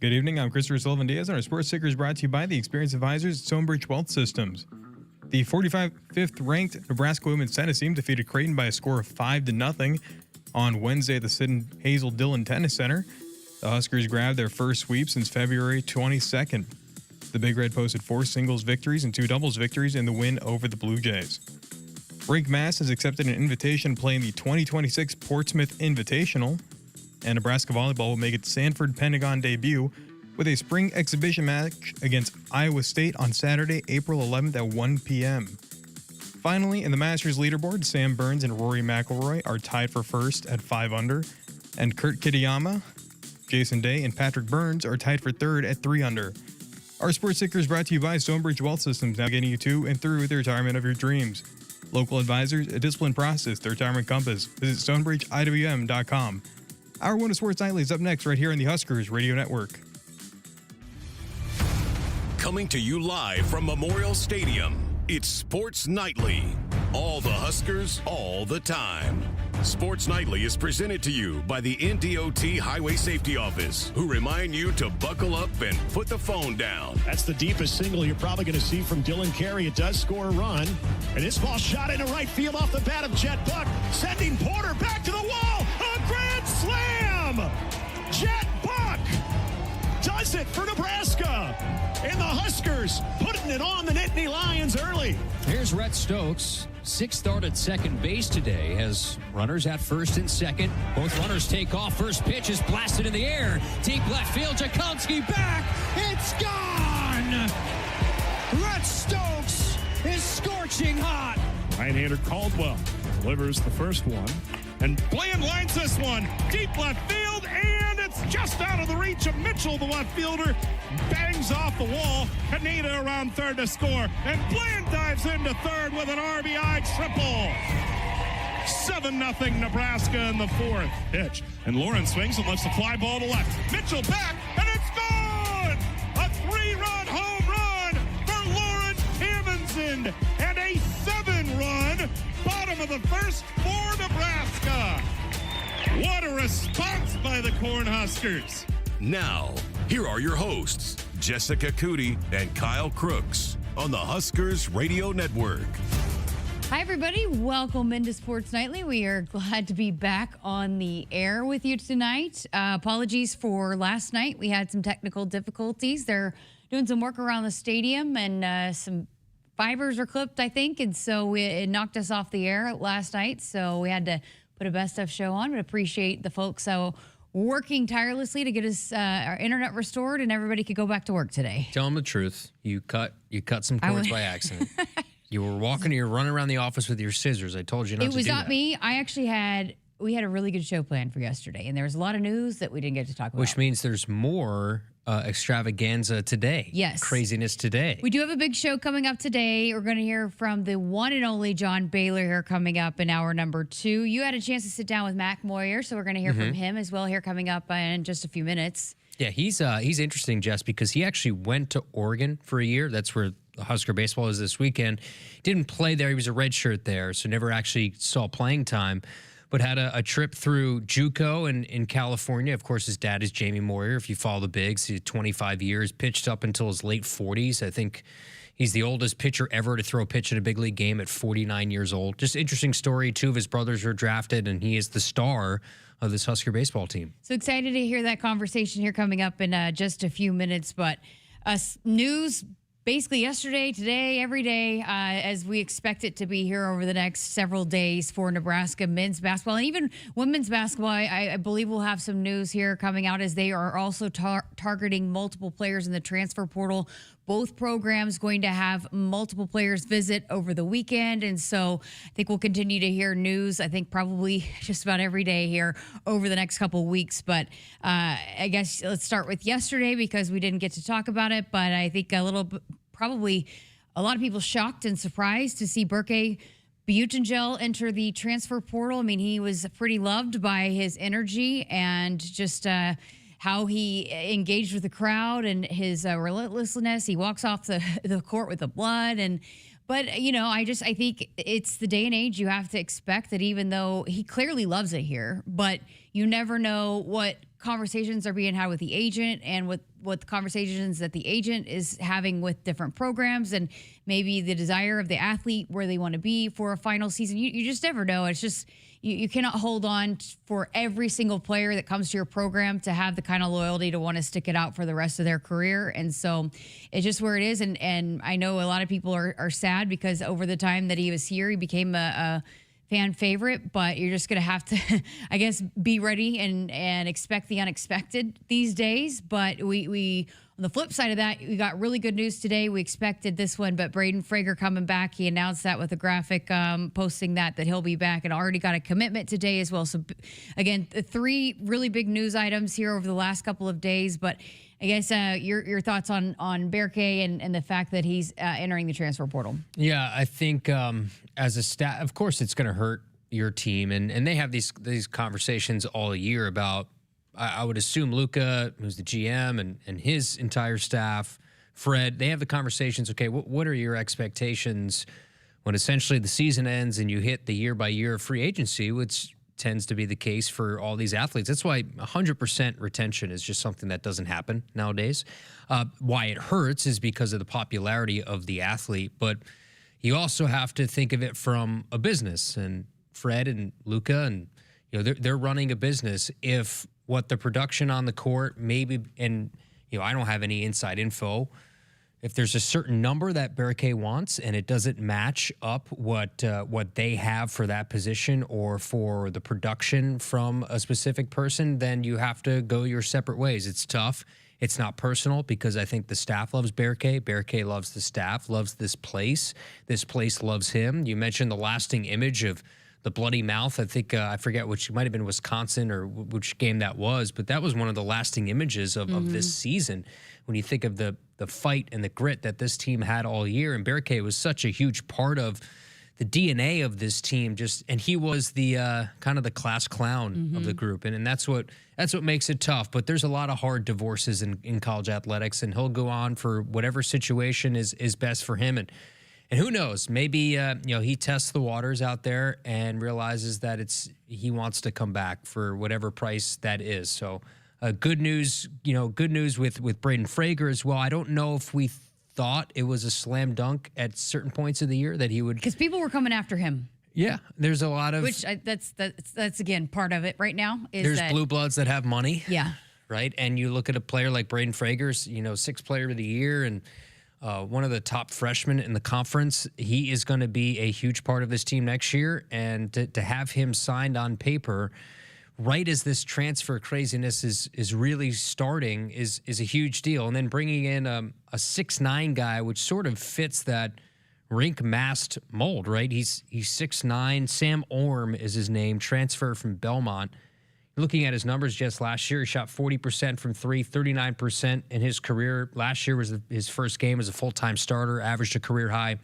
Good evening, I'm Christopher Sullivan-Diaz, and our Sports Ticker is brought to you by the Experienced Advisors at Stonebridge Wealth Systems. The 45th ranked Nebraska women's tennis team defeated Creighton by a score of 5-0 on Wednesday at the Sid and Hazel Dillon Tennis Center. The Huskers grabbed their first sweep since February 22nd. The Big Red posted 4 singles victories and 2 doubles victories in the win over the Blue Jays. Brink Mass has accepted an invitation to play in the 2026 Portsmouth Invitational, and Nebraska volleyball will make its Sanford Pentagon debut with a spring exhibition match against Iowa State on Saturday, April 11th at 1 p.m. Finally, in the Masters leaderboard, Sam Burns and Rory McIlroy are tied for first at 5 under, and Kurt Kitayama, Jason Day, and Patrick Burns are tied for third at 3 under. Our Sports Ticker is brought to you by Stonebridge Wealth Systems, now getting you to and through the retirement of your dreams. Local advisors, a disciplined process, the retirement compass. Visit StonebridgeIWM.com. Our One of Sports Nightly is up next right here on the Huskers Radio Network. Coming to you live from Memorial Stadium, it's Sports Nightly. All the Huskers, all the time. Sports Nightly is presented to you by the NDOT Highway Safety Office, who remind you to buckle up and put the phone down. That's the deepest single you're probably going to see from Dylan Carey. It does score a run. And this ball shot into right field off the bat of Jet Buck, sending Porter back to the wall. A grand slam! Jet Buck does it for Nebraska. And the Huskers putting it on the Nittany Lions early. Here's Rhett Stokes. 6th start at second base today. Has runners at first and second. Both runners take off. First pitch is blasted in the air. Deep left field. Jakonski back. It's gone. Rhett Stokes is scorching hot. Right-hander Caldwell delivers the first one. And Bland lines this one. Deep left field. And it's just out of the reach of Mitchell, the left fielder. Bangs off the wall. Kaneda around third to score. And Bland dives into third with an RBI triple. 7-0 Nebraska in the fourth pitch. And Lauren swings and lets the fly ball to left. Mitchell back, and it's gone! A 3-run home run for Lauren Hammonson. And a 7-run bottom of the first for Nebraska. What a response by the Cornhuskers. Now, here are your hosts, Jessica Coody and Kyle Crooks, on the Huskers Radio Network. Hi, everybody. Welcome into Sports Nightly. We are glad to be back on the air with you tonight. Apologies for last night. We had some technical difficulties. They're doing some work around the stadium, and some fibers are clipped, I think, and so it knocked us off the air last night. So we had to put a best of show on, but appreciate the folks working tirelessly to get us our internet restored, and everybody could go back to work today. Tell them the truth. You cut some cords by accident. You were running around the office with your scissors. I told you not to do that. It was not me. We had a really good show planned for yesterday, and there was a lot of news that we didn't get to talk about. Which means there's more extravaganza today. Yes. Craziness today. We do have a big show coming up today. We're going to hear from the one and only John Baylor here coming up in hour number 2. You had a chance to sit down with Mac Moyer, so we're going to hear from him as well here coming up in just a few minutes. Yeah, he's interesting, Jess, because he actually went to Oregon for a year. That's where Husker baseball is this weekend. Didn't play there. He was a redshirt there, so never actually saw playing time, but had a trip through JUCO in California. Of course, his dad is Jamie Moyer. If you follow the Bigs, he's 25 years, pitched up until his late 40s. I think he's the oldest pitcher ever to throw a pitch in a big league game at 49 years old. Just interesting story. 2 of his brothers were drafted, and he is the star of this Husker baseball team. So excited to hear that conversation here coming up in just a few minutes. But news basically yesterday, today, every day, as we expect it to be here over the next several days for Nebraska men's basketball and even women's basketball. I believe we'll have some news here coming out as they are also targeting multiple players in the transfer portal. Both programs going to have multiple players visit over the weekend. And so I think we'll continue to hear news, I think probably just about every day here over the next couple of weeks. But I guess let's start with yesterday because we didn't get to talk about it. But I think probably a lot of people shocked and surprised to see Burke Butangel enter the transfer portal. I mean, he was pretty loved by his energy and just how he engaged with the crowd and his relentlessness. He walks off the court with the blood, and But, I think it's the day and age. You have to expect that, even though he clearly loves it here, but you never know what conversations are being had with the agent and what the conversations that the agent is having with different programs, and maybe the desire of the athlete, where they want to be for a final season. You just never know. It's just, you cannot hold on for every single player that comes to your program to have the kind of loyalty to want to stick it out for the rest of their career. And so it's just where it is. And I know a lot of people are sad because over the time that he was here, he became a fan favorite, but you're just going to have to, I guess, be ready and expect the unexpected these days. But we on the flip side of that, we got really good news today. We expected this one, but Braden Frager coming back. He announced that with a graphic posting that he'll be back, and already got a commitment today as well. So again, 3 really big news items here over the last couple of days. But I guess your thoughts on Berkay and the fact that he's entering the transfer portal. Yeah, I think as a staff, of course, it's going to hurt your team, and they have these conversations all year about. I would assume Luca, who's the GM, and his entire staff, Fred, they have the conversations. Okay, what are your expectations when essentially the season ends and you hit the year-by-year free agency, which tends to be the case for all these athletes. That's why 100% retention is just something that doesn't happen nowadays. Why it hurts is because of the popularity of the athlete, but you also have to think of it from a business. And Fred and Luca, and they're running a business. If what the production on the court maybe, and I don't have any inside info, if there's a certain number that Berkay wants and it doesn't match up what they have for that position or for the production from a specific person, then you have to go your separate ways. It's tough. It's not personal because I think the staff loves Berkay. Berkay loves the staff, loves this place. This place loves him. You mentioned the lasting image of the bloody mouth. I think, I forget which, it might have been Wisconsin or which game that was, but that was one of the lasting images of this season. When you think of the fight and the grit that this team had all year, and Berkay was such a huge part of the DNA of this team, and he was the kind of the class clown of the group, and that's what makes it tough. But there's a lot of hard divorces in college athletics, and he'll go on for whatever situation is best for him. And who knows? Maybe he tests the waters out there and realizes that he wants to come back for whatever price that is. So good news, good news with Braden Frager as well. I don't know if we thought it was a slam dunk at certain points of the year that he would, because people were coming after him. Yeah, there's a lot of that's again part of it right now. There's blue bloods that have money. Yeah, right. And you look at a player like Braden Frager's, 6th player of the year and one of the top freshmen in the conference. He is going to be a huge part of this team next year, and to have him signed on paper right as this transfer craziness is really starting is a huge deal. And then bringing in a 6'9" guy, which sort of fits that rink-masked mold, right? He's 6'9". Sam Orm is his name, transfer from Belmont. Looking at his numbers just last year, he shot 40% from 3, 39% in his career. Last year was his first game as a full-time starter, averaged a career high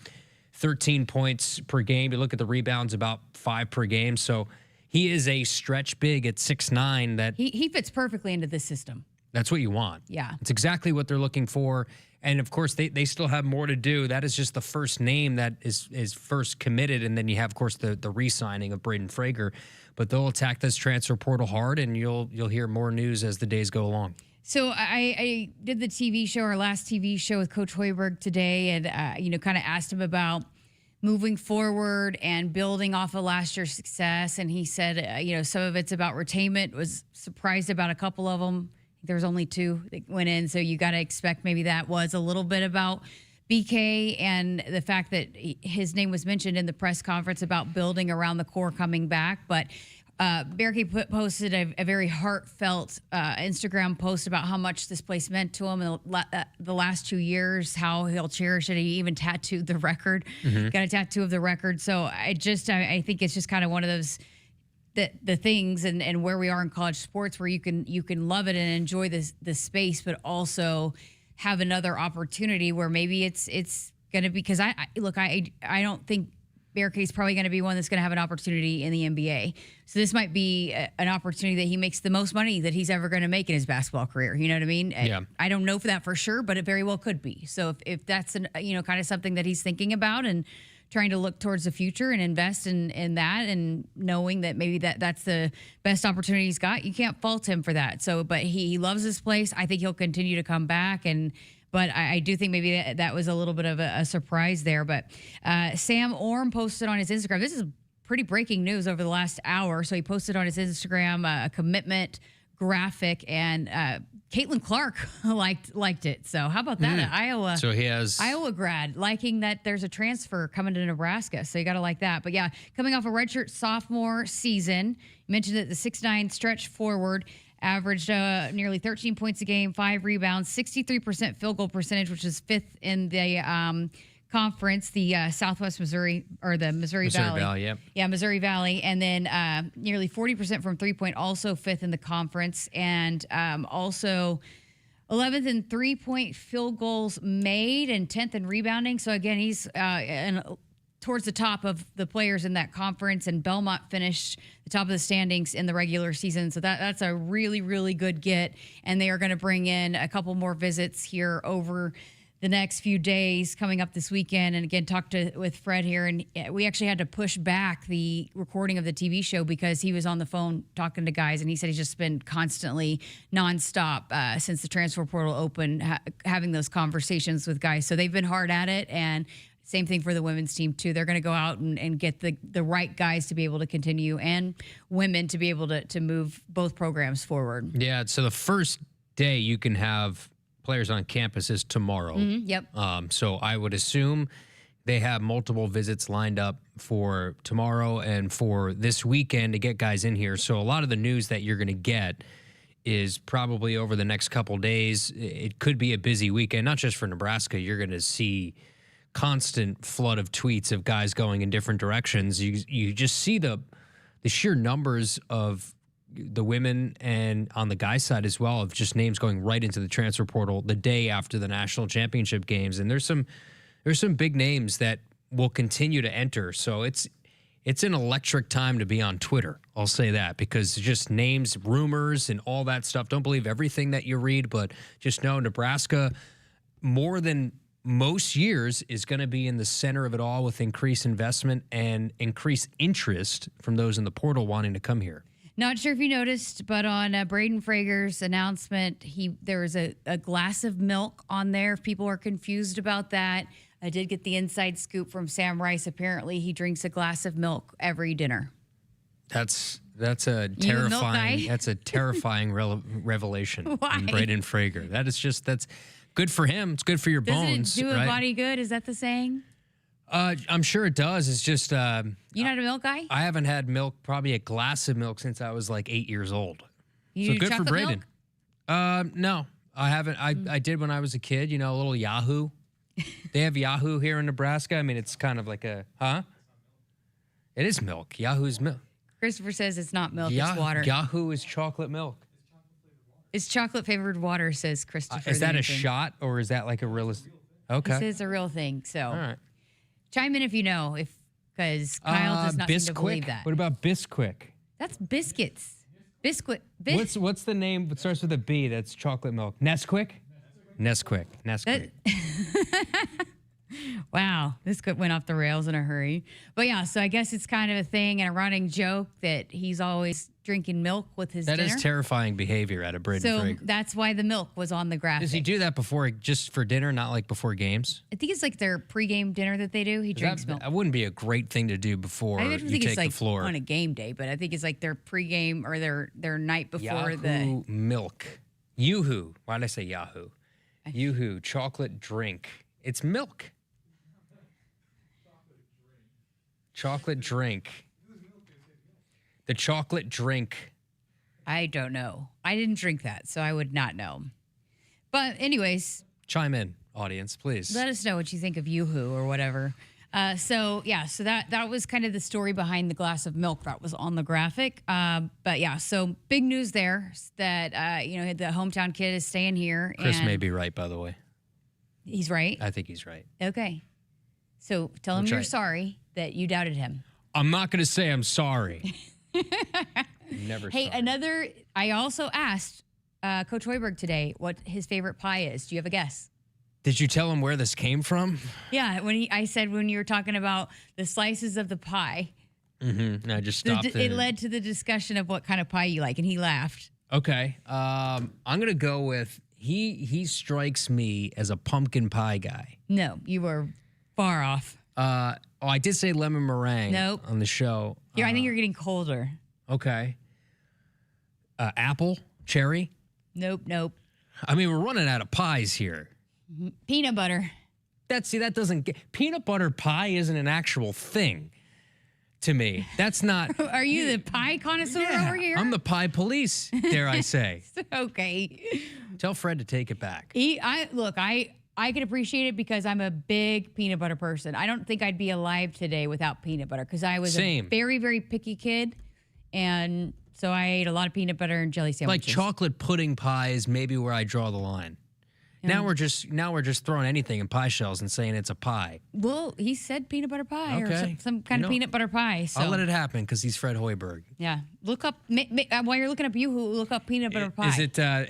13 points per game. You look at the rebounds, about 5 per game. So he is a stretch big at 6'9". That he fits perfectly into this system. That's what you want. Yeah. It's exactly what they're looking for. And, of course, they still have more to do. That is just the first name that is first committed. And then you have, of course, the re-signing of Braden Frager. But they'll attack this transfer portal hard, and you'll hear more news as the days go along. So I did the TV show, our last TV show with Coach Hoiberg today, and, kind of asked him about moving forward and building off of last year's success. And he said, some of it's about retainment. Was surprised about a couple of them. There was only 2 that went in, so you got to expect maybe that was a little bit about BK and the fact that his name was mentioned in the press conference about building around the core coming back. But Berkay posted a very heartfelt Instagram post about how much this place meant to him in the last 2 years, how he'll cherish it. He even tattooed the record, got a tattoo of the record. So I think it's just kind of one of those the things and where we are in college sports where you can love it and enjoy this space, but also have another opportunity where maybe it's going to be, because I don't think Barricay's probably going to be one that's going to have an opportunity in the NBA. So this might be an opportunity that he makes the most money that he's ever going to make in his basketball career. You know what I mean? Yeah. I don't know for that for sure, but it very well could be. So if that's kind of something that he's thinking about and trying to look towards the future and invest in that, and knowing that maybe that's the best opportunity he's got, you can't fault him for that. So, but he loves this place. I think he'll continue to come back, but I do think maybe that was a little bit of a surprise there. But Sam Orm posted on his Instagram. This is pretty breaking news over the last hour. So he posted on his Instagram a commitment graphic, and Caitlin Clark liked it. So how about that? Iowa. So he has Iowa grad liking that there's a transfer coming to Nebraska. So you got to like that. But yeah, coming off a redshirt sophomore season, you mentioned that the 6'9" stretch forward averaged nearly 13 points a game, 5 rebounds, 63% field goal percentage, which is 5th in the conference, the Southwest Missouri, or the Missouri Valley. Yep. Yeah, Missouri Valley. And then nearly 40% from three-point, also 5th in the conference. And also 11th in three-point field goals made and 10th in rebounding. So, again, he's towards the top of the players in that conference. And Belmont finished the top of the standings in the regular season. So that's a really, really good get. And they are going to bring in a couple more visits here over the next few days coming up this weekend. And again, talked with Fred here, and we actually had to push back the recording of the TV show because he was on the phone talking to guys, and he said he's just been constantly nonstop since the transfer portal opened, having those conversations with guys. So they've been hard at it, and same thing for the women's team too. They're going to go out and get the right guys to be able to continue, and women to be able to move both programs forward. Yeah, so the first day you can have players on campus is tomorrow. Yep. So I would assume they have multiple visits lined up for tomorrow and for this weekend to get guys in here. So a lot of the news that you're going to get is probably over the next couple days. It could be a busy weekend, not just for Nebraska. You're going to see constant flood of tweets of guys going in different directions. You just see the sheer numbers of the women, and on the guys side as well, of just names going right into the transfer portal the day after the national championship games. And there's some big names that will continue to enter. So it's an electric time to be on Twitter. I'll say that, because just names, rumors, and all that stuff. Don't believe everything that you read, but just know Nebraska, more than most years, is going to be in the center of it all with increased investment and increased interest from those in the portal wanting to come here. Not sure if you noticed, but on Braden Frager's announcement, there was a glass of milk on there. If people are confused about that, I did get the inside scoop from Sam Rice. Apparently, he drinks a glass of milk every dinner. That's a terrifying. That's a terrifying revelation. Why? From Braden Frager. That's good for him. It's good for your bones. Does it do right? a body good? Is that the saying? I'm sure it does. It's just you're not a milk guy? I haven't had milk, probably a glass of milk, since I was like 8 years old. You so do good for chocolate Braden. No, I haven't. I did when I was a kid. A little Yahoo. They have Yahoo here in Nebraska. I mean, it's kind of like a It is milk. Yahoo's milk. Christopher says it's not milk, it's water. Yahoo is chocolate milk. It's chocolate flavored water, says Christopher. Is that a shot, or is that like a real? Okay. This is a real thing. So, all right. Chime in if you know, because Kyle does not seem to believe that. What about Bisquick? That's biscuits. Biscuit. What's the name that starts with a B that's chocolate milk? Nesquik? Nesquik. Wow, this went off the rails in a hurry. But yeah, so I guess it's kind of a thing and a running joke that he's always drinking milk with his dinner. That is terrifying behavior out of Braden Frager. So that's why the milk was on the graphic. Does he do that before, just for dinner, not like before games? I think it's like their pregame dinner that they do. He drinks milk. That wouldn't be a great thing to do before you take the floor. On a game day, but I think it's like their pregame or their night before Yahoo milk. Yoo-hoo. Why did I say Yahoo? Yoo-hoo, chocolate drink. It's milk. Chocolate drink. The chocolate drink. I don't know. I didn't drink that, so I would not know. But anyways. Chime in, audience, please. Let us know what you think of Yoo-hoo or whatever. So that was kind of the story behind the glass of milk that was on the graphic. But yeah, so big news there that, the hometown kid is staying here. Chris may be right, by the way. He's right? I think he's right. Okay. So tell him you're sorry. that you doubted him. I'm not going to say I'm sorry. Never Hey, sorry. I also asked Coach Hoiberg today what his favorite pie is. Do you have a guess? Did you tell him where this came from? Yeah, I said when you were talking about the slices of the pie, I just stopped it led to the discussion of what kind of pie you like, and he laughed. Okay. I'm going to go with he strikes me as a pumpkin pie guy. No, you were far off. I did say lemon meringue Nope. on the show. I think you're getting colder. Okay. Apple, cherry. Nope. I mean, we're running out of pies here. Peanut butter. That doesn't get peanut butter pie isn't an actual thing to me. That's not. Are you the pie connoisseur over here? I'm the pie police, dare I say. Okay. Tell Fred to take it back. I can appreciate it because I'm a big peanut butter person. I don't think I'd be alive today without peanut butter because I was a very, very picky kid. And so I ate a lot of peanut butter and jelly sandwiches. Like chocolate pudding pie is maybe where I draw the line. Yeah. Now we're just throwing anything in pie shells and saying it's a pie. Well, he said peanut butter pie Okay. or some kind of peanut butter pie. So. I'll let it happen because he's Fred Hoiberg. Yeah. Look up, while you're looking up Yoo-Hoo, look up peanut butter pie.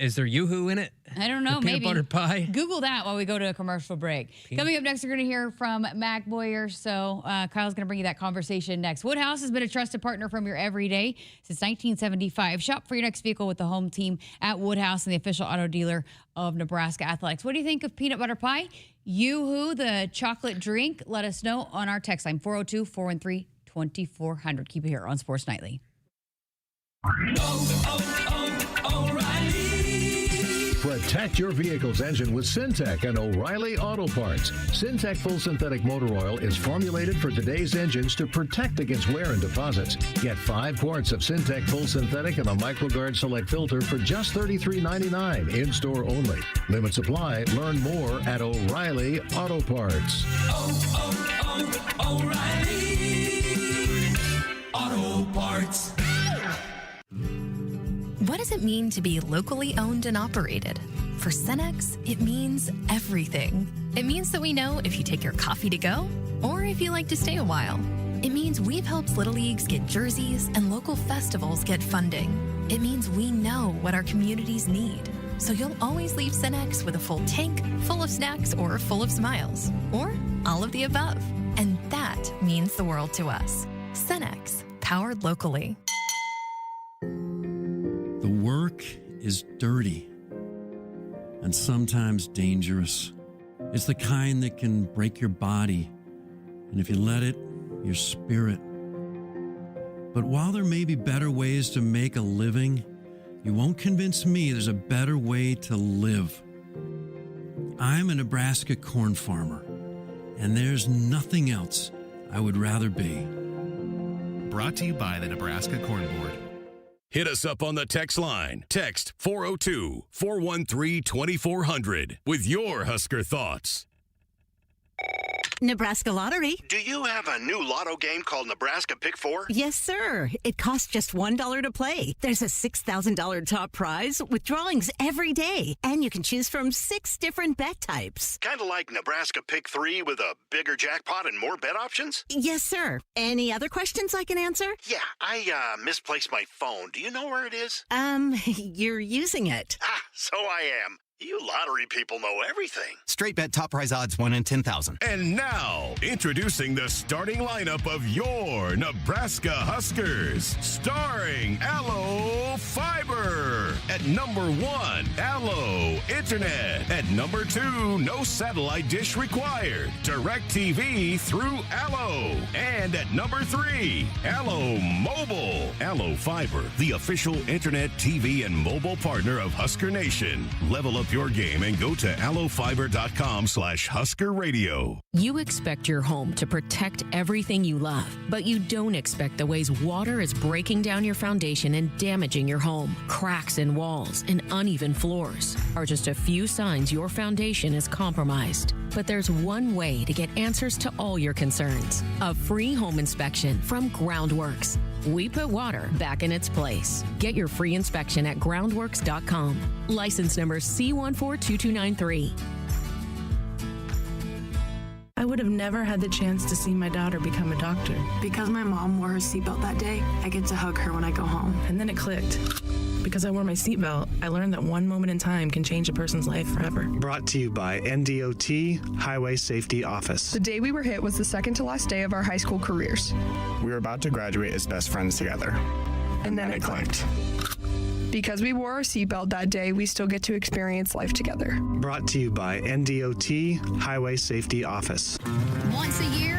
Is there Yoo-Hoo in it? I don't know, peanut maybe. butter pie? Google that while we go to a commercial break. Coming up next, we're going to hear from Moyer. So Kyle's going to bring you that conversation next. Woodhouse has been a trusted partner from your everyday since 1975. Shop for your next vehicle with the home team at Woodhouse and the official auto dealer of Nebraska Athletics. What do you think of peanut butter pie? Yoo-Hoo, the chocolate drink. Let us know on our text line, 402-413-2400. Keep it here on Sports Nightly. Protect your vehicle's engine with Syntec and O'Reilly Auto Parts. Syntec Full Synthetic Motor Oil is formulated for today's engines to protect against wear and deposits. Get 5 quarts of Syntec Full Synthetic and a MicroGuard Select filter for just $33.99 in-store only. Limit supply. Learn more at O'Reilly Auto Parts. O'Reilly Auto Parts. What does it mean to be locally owned and operated? For Cenex, it means everything. It means that we know if you take your coffee to go or if you like to stay a while. It means we've helped Little Leagues get jerseys and local festivals get funding. It means we know what our communities need. So you'll always leave Cenex with a full tank, full of snacks, or full of smiles. Or all of the above. And that means the world to us. Cenex, powered locally. The work is dirty and sometimes dangerous. It's the kind that can break your body, and if you let it, your spirit. But while there may be better ways to make a living, you won't convince me there's a better way to live. I'm a Nebraska corn farmer, and there's nothing else I would rather be. Brought to you by the Nebraska Corn Board. Hit us up on the text line. Text 402-413-2400 with your Husker thoughts. Nebraska Lottery. Do you have a new lotto game called Nebraska Pick 4? Yes, sir. It costs just $1 to play. There's a $6,000 top prize with drawings every day, and you can choose from 6 different bet types. Kind of like Nebraska Pick 3 with a bigger jackpot and more bet options? Yes, sir. Any other questions I can answer? Yeah, I misplaced my phone. Do you know where it is? You're using it. Ah, so I am. You lottery people know everything. Straight bet top prize odds 1 in 10,000. And now, introducing the starting lineup of your Nebraska Huskers. Starring Allo Fiber. At number 1, Allo Internet. At number 2, no satellite dish required. Direct TV through Allo. And at number 3, Allo Mobile. Allo Fiber, the official internet, TV, and mobile partner of Husker Nation. Level up your game and go to allofiber.com/Husker Radio. You expect your home to protect everything you love, but you don't expect the ways water is breaking down your foundation and damaging your home. Cracks in walls and uneven floors are just a few signs your foundation is compromised. But there's one way to get answers to all your concerns: a free home inspection from Groundworks. We put water back in its place. Get your free inspection at groundworks.com. License number C142293. I would have never had the chance to see my daughter become a doctor. Because my mom wore her seatbelt that day, I get to hug her when I go home. And then it clicked. Because I wore my seatbelt, I learned that one moment in time can change a person's life forever. Brought to you by NDOT Highway Safety Office. The day we were hit was the second to last day of our high school careers. We were about to graduate as best friends together. And then it clicked. Because we wore our seatbelt that day, we still get to experience life together. Brought to you by NDOT Highway Safety Office. Once a year,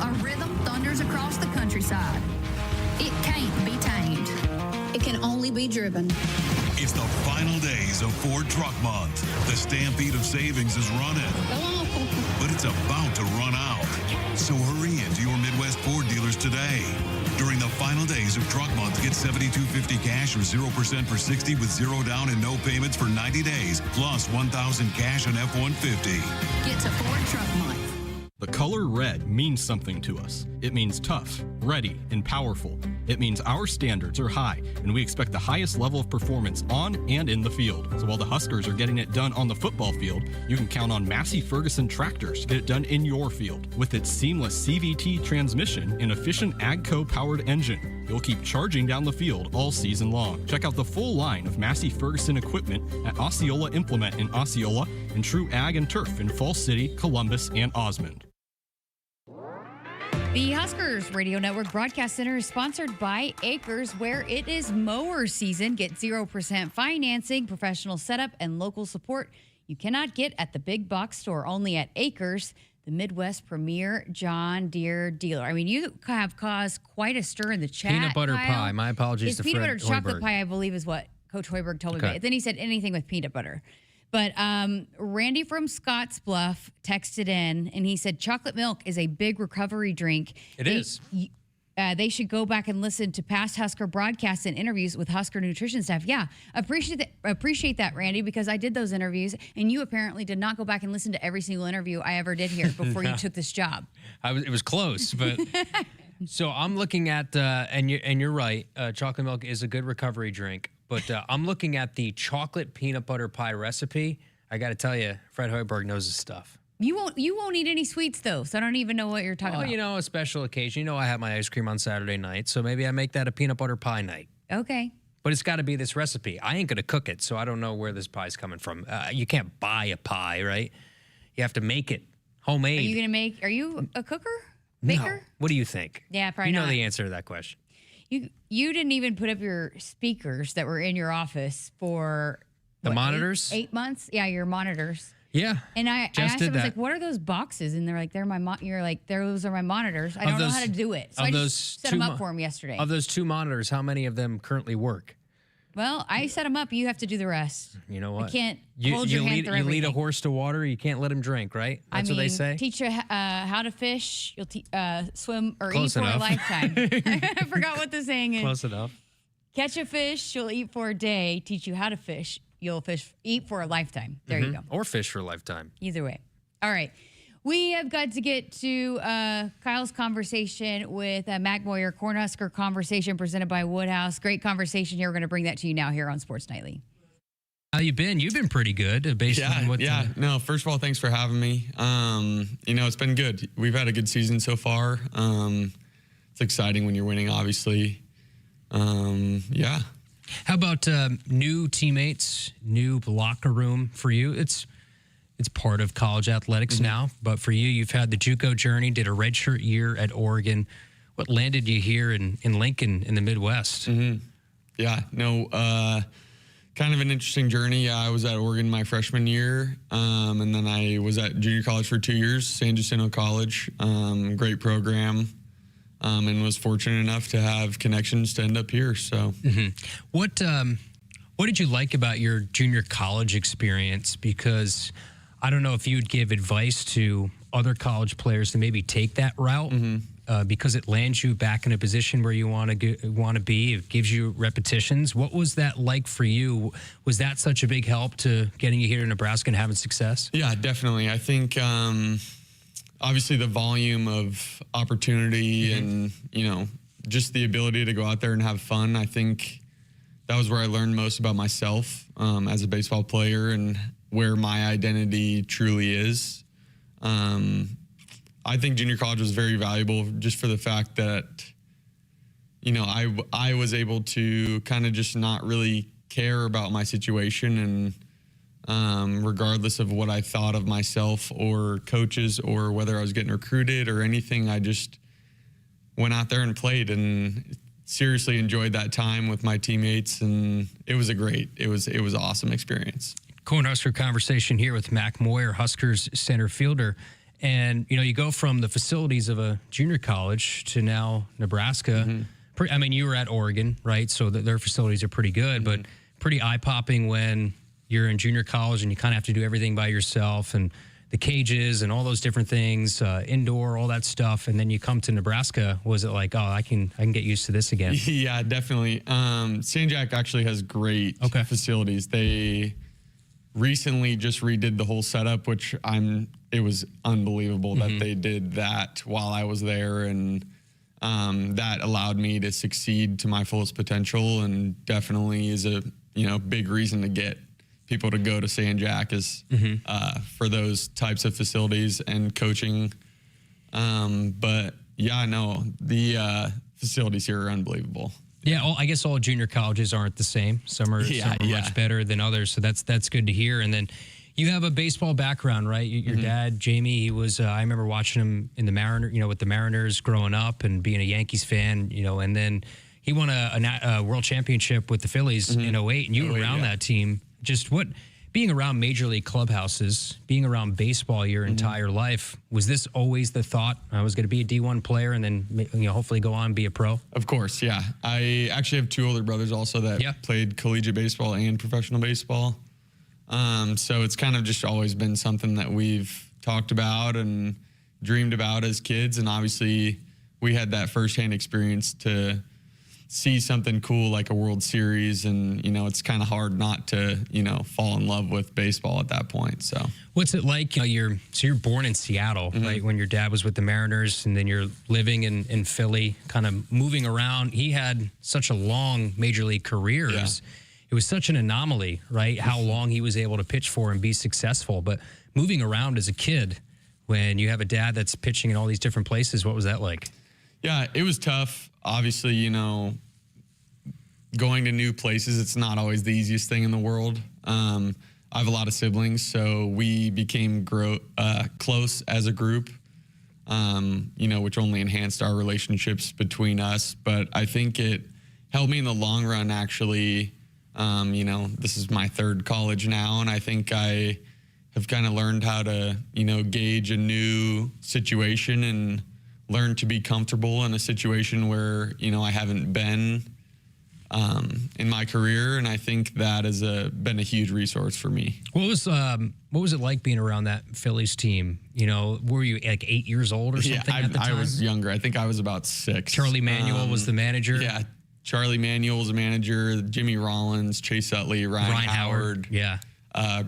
a rhythm thunders across the countryside. It can't be tamed. It can only be driven. It's the final days of Ford Truck Month. The stampede of savings is running, but it's about to run out. So hurry into your Midwest Ford dealers today. During the final days of Truck Month, get $7,250 cash or 0% for 60 with zero down and no payments for 90 days, plus $1,000 cash on F-150. Get to Ford Truck Month. The color red means something to us. It means tough, ready, and powerful. It means our standards are high, and we expect the highest level of performance on and in the field. So while the Huskers are getting it done on the football field, you can count on Massey Ferguson tractors to get it done in your field. With its seamless CVT transmission and efficient AGCO-powered engine, you'll keep charging down the field all season long. Check out the full line of Massey Ferguson equipment at Osceola Implement in Osceola and True Ag and Turf in Falls City, Columbus, and Osmond. The Huskers Radio Network Broadcast Center is sponsored by Akrs, where it is mower season. Get 0% financing, professional setup, and local support you cannot get at the big box store. Only at Akrs, the Midwest premier John Deere dealer. I mean, you have caused quite a stir in the chat. Peanut butter Kyle. pie. My apologies to Fred peanut butter chocolate Hoiberg. pie, I believe, is what Coach Hoiberg told me. Okay. But then he said anything with peanut butter. But Randy from Scottsbluff texted in, and he said chocolate milk is a big recovery drink. It is. They should go back and listen to past Husker broadcasts and interviews with Husker nutrition staff. Yeah, appreciate that, Randy, because I did those interviews, and you apparently did not go back and listen to every single interview I ever did here before you took this job. It was close, but so I'm looking at and you're right. Chocolate milk is a good recovery drink, but I'm looking at the chocolate peanut butter pie recipe. I got to tell you, Fred Hoiberg knows his stuff. You won't eat any sweets though, so I don't even know what you're talking about. You know, a special occasion. You know, I have my ice cream on Saturday night, so maybe I make that a peanut butter pie night. Okay. But it's got to be this recipe. I ain't gonna cook it, so I don't know where this pie's coming from. You can't buy a pie, right? You have to make it homemade. Are you a cooker? Baker? No. What do you think? Yeah, probably You know not. the answer to that question. You didn't even put up your speakers that were in your office for The monitors? 8 months? Yeah, your monitors. Yeah. And I asked them, I was that. like, what are those boxes? And they're like, you're like, those are my monitors. I don't know how to do it. So I just set them up for them yesterday. Of those two monitors, how many of them currently work? Well, I set them up. You have to do the rest. You know what? I can't hold your hand through You lead a everything. horse to water, you can't let him drink, right? That's what they say? Teach you how to fish. You'll swim or Close eat enough. for a lifetime. I forgot what the saying is. Close enough. Catch a fish, you'll eat for a day. Teach you how to fish, you'll eat for a lifetime. There you go. Or fish for a lifetime. Either way. All right. We have got to get to Kyle's conversation with Mac Moyer, Cornhusker Conversation presented by Woodhouse. Great conversation here. We're going to bring that to you now here on Sports Nightly. How you been? You've been pretty good based on what No, first of all, thanks for having me. It's been good. We've had a good season so far. It's exciting when you're winning, obviously. How about new teammates, new locker room for you? It's part of college athletics now, but for you, you've had the JUCO journey, did a redshirt year at Oregon. What landed you here in Lincoln in the Midwest? Kind of an interesting journey. I was at Oregon my freshman year, and then I was at junior college for 2 years, San Jacinto College. Great program, and was fortunate enough to have connections to end up here. So, What did you like about your junior college experience? Because I don't know if you'd give advice to other college players to maybe take that route. Because it lands you back in a position where you want to be. It gives you repetitions. What was that like for you? Was that such a big help to getting you here to Nebraska and having success? Yeah, definitely. I think obviously the volume of opportunity and, just the ability to go out there and have fun, I think that was where I learned most about myself as a baseball player and where my identity truly is. I think junior college was very valuable just for the fact that, you know, I was able to kind of just not really care about my situation, and regardless of what I thought of myself or coaches or whether I was getting recruited or anything, I just went out there and played and seriously enjoyed that time with my teammates, and it was an awesome experience. Cornhusker conversation here with Mac Moyer, Huskers center fielder. And, you know, you go from the facilities of a junior college to now Nebraska. I mean, you were at Oregon, right? So their facilities are pretty good, but pretty eye-popping when you're in junior college and you kind of have to do everything by yourself, and the cages and all those different things, indoor, all that stuff. And then you come to Nebraska. Was it like, oh, I can get used to this again? Yeah, definitely. San Jac actually has great facilities. They recently just redid the whole setup, which it was unbelievable that they did that while I was there. And that allowed me to succeed to my fullest potential, and definitely is a, you know, big reason to get people to go to San Jac is for those types of facilities and coaching. But yeah, no, the facilities here are unbelievable. Yeah, I guess all junior colleges aren't the same. Some are much better than others, so that's good to hear. And then you have a baseball background, right? Your dad, Jamie, he was. I remember watching him in the with the Mariners growing up and being a Yankees fan, you know. And then he won a world championship with the Phillies in 2008, and you were around that team. Just being around major league clubhouses, being around baseball your entire life, was this always the thought? I was going to be a D1 player and then, you know, hopefully go on and be a pro? Of course, yeah. I actually have two older brothers also that played collegiate baseball and professional baseball. So it's kind of just always been something that we've talked about and dreamed about as kids. And obviously we had that firsthand experience to see something cool like a World Series, and, you know, it's kind of hard not to, you know, fall in love with baseball at that point. So what's it like? You know, you're born in Seattle, right? When your dad was with the Mariners, and then you're living in Philly, kind of moving around. He had such a long major league career. It was such an anomaly, right? How long he was able to pitch for and be successful. But moving around as a kid, when you have a dad that's pitching in all these different places, what was that like? Yeah, it was tough. Obviously, you know, going to new places, it's not always the easiest thing in the world. I have a lot of siblings, so we became close as a group, you know, which only enhanced our relationships between us. But I think it helped me in the long run, actually. You know, this is my third college now, and I think I have kind of learned how to, you know, gauge a new situation and learn to be comfortable in a situation where, you know, I haven't been in my career, and I think that has been a huge resource for me. What was it like being around that Phillies team? You know, were you like 8 years old or something at the time? I was younger. I think I was about 6. Charlie Manuel was the manager. Yeah, Charlie Manuel was the manager. Jimmy Rollins, Chase Utley, Ryan Howard. Yeah.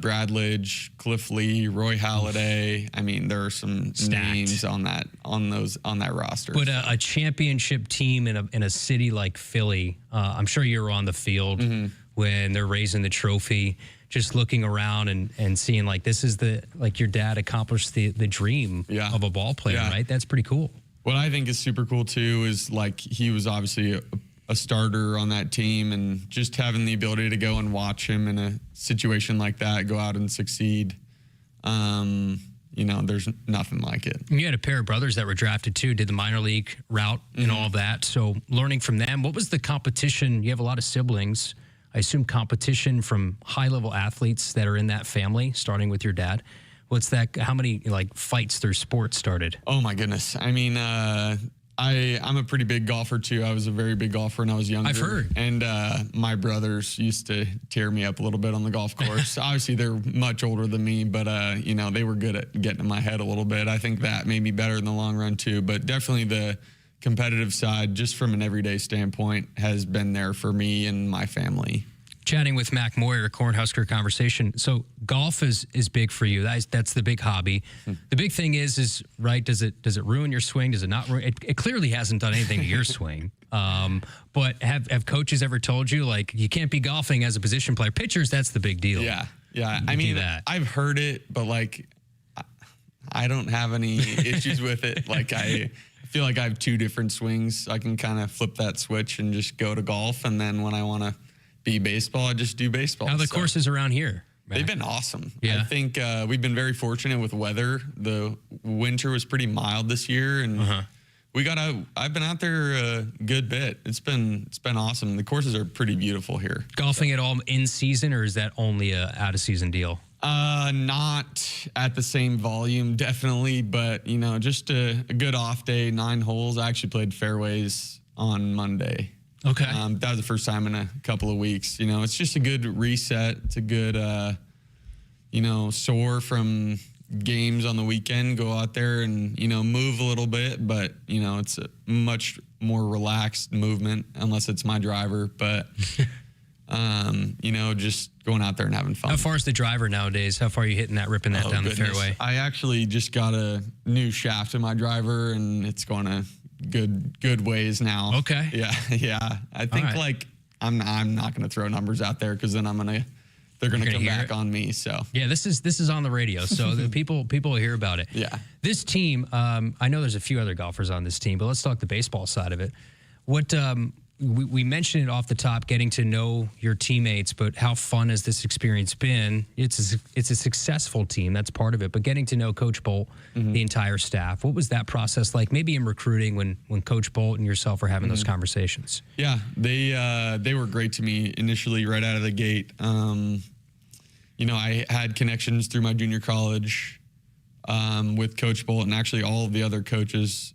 Brad Lidge, Cliff Lee, Roy Halladay. I mean, there are some names on that roster. But a championship team in a city like Philly, I'm sure you were on the field when they're raising the trophy, just looking around and seeing like this is your dad accomplished the dream of a ball player, right? That's pretty cool. What I think is super cool too is like he was obviously a starter on that team, and just having the ability to go and watch him in a situation like that go out and succeed, you know, there's nothing like it. You had a pair of brothers that were drafted too, did the minor league route and all of that. So learning from them, what was the competition? You have a lot of siblings. I assume competition from high-level athletes that are in that family, starting with your dad. What's that? How many like fights through sports started? Oh my goodness. I mean, I'm a pretty big golfer too. I was a very big golfer when I was younger. I've heard. And my brothers used to tear me up a little bit on the golf course. Obviously, they're much older than me, but you know, they were good at getting in my head a little bit. I think that made me better in the long run too. But definitely the competitive side, just from an everyday standpoint, has been there for me and my family. Chatting with Mac Moyer, Cornhusker conversation. So golf is big for you. That's the big hobby. The big thing is right? Does it ruin your swing? Does it not ruin? It clearly hasn't done anything to your swing. But have coaches ever told you like you can't be golfing as a position player? Pitchers, that's the big deal. Yeah. I mean, I've heard it, but like I don't have any issues with it. Like I feel like I have two different swings. I can kind of flip that switch and just go to golf. And then when I want to be baseball, I just do baseball. How are the courses around here? They've been awesome. Yeah. I think we've been very fortunate with weather. The winter was pretty mild this year, and we got out. I've been out there a good bit. It's been awesome. The courses are pretty beautiful here. Golfing at all in season, or is that only a out of season deal? Not at the same volume, definitely, but just a good off day, 9 holes. I actually played fairways on Monday. Okay. That was the first time in a couple of weeks. It's just a good reset. It's a good, sore from games on the weekend. Go out there and, move a little bit, but, it's a much more relaxed movement unless it's my driver. But, just going out there and having fun. How far is the driver nowadays? How far are you hitting that, ripping that down the fairway? I actually just got a new shaft in my driver, and it's going to good ways now. Okay. Yeah. I think I'm not going to throw numbers out there because then they're going to come back on me. So yeah, this is on the radio, so the people will hear about it. Yeah. This team, I know there's a few other golfers on this team, but let's talk the baseball side of it. What we mentioned it off the top, getting to know your teammates, but how fun has this experience been? It's a successful team, that's part of it, but getting to know Coach Bolt, the entire staff, what was that process like? Maybe in recruiting when Coach Bolt and yourself were having those conversations. Yeah, they were great to me initially, right out of the gate. I had connections through my junior college with Coach Bolt and actually all of the other coaches,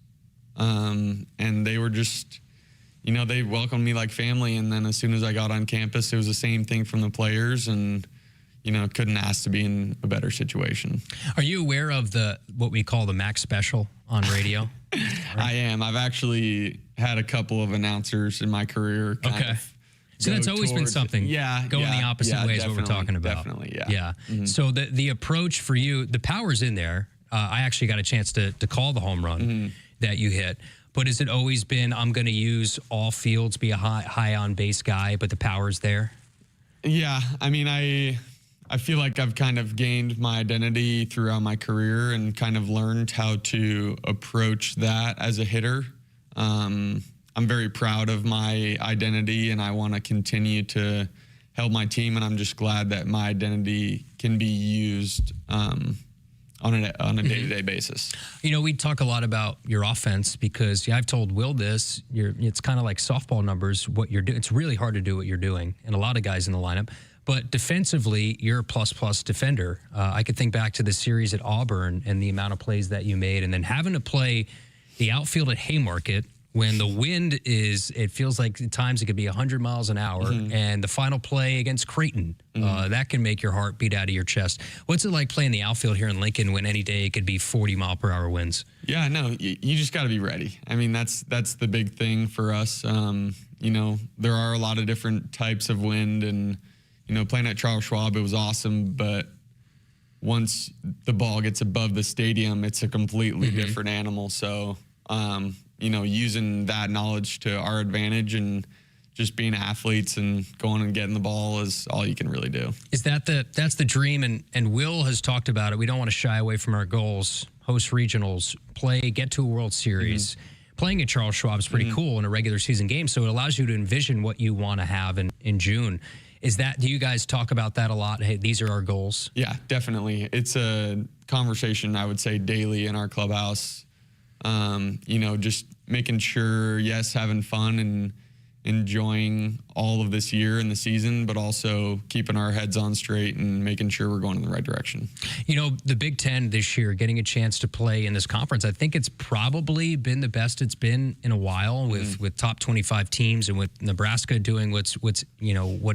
and they were just. They welcomed me like family, and then as soon as I got on campus, it was the same thing from the players, and, couldn't ask to be in a better situation. Are you aware of what we call the Max Special on radio? I am. I've actually had a couple of announcers in my career. So that's always been something. Going the opposite way is what we're talking about. Definitely, yeah. So the approach for you, the power's in there. I actually got a chance to call the home run that you hit. But has it always been, I'm going to use all fields, be a high on base guy, but the power's there? Yeah. I mean, I feel like I've kind of gained my identity throughout my career and kind of learned how to approach that as a hitter. I'm very proud of my identity, and I want to continue to help my team, and I'm just glad that my identity can be used on a day-to-day basis. We talk a lot about your offense because I've told Will this. It's kind of like softball numbers. What you're doing, it's really hard to do what you're doing, and a lot of guys in the lineup. But defensively, you're a plus defender. I could think back to the series at Auburn and the amount of plays that you made, and then having to play the outfield at Haymarket when the wind it feels like at times it could be 100 miles an hour, and the final play against Creighton, that can make your heart beat out of your chest. What's it like playing the outfield here in Lincoln when any day it could be 40-mile-per-hour winds? Yeah, no, you just got to be ready. I mean, that's the big thing for us. There are a lot of different types of wind, and, playing at Charles Schwab, it was awesome, but once the ball gets above the stadium, it's a completely different animal. So, using that knowledge to our advantage and just being athletes and going and getting the ball is all you can really do. Is that's the dream, and Will has talked about it. We don't want to shy away from our goals. Host regionals, get to a World Series. Playing at Charles Schwab is pretty cool in a regular season game, so it allows you to envision what you want to have in June. Do you guys talk about that a lot? Hey, these are our goals. Yeah, definitely. It's a conversation, I would say, daily in our clubhouse. Just making sure, yes, having fun and enjoying all of this year and the season, but also keeping our heads on straight and making sure we're going in the right direction. The Big Ten this year, getting a chance to play in this conference, I think it's probably been the best it's been in a while with top 25 teams and with Nebraska doing what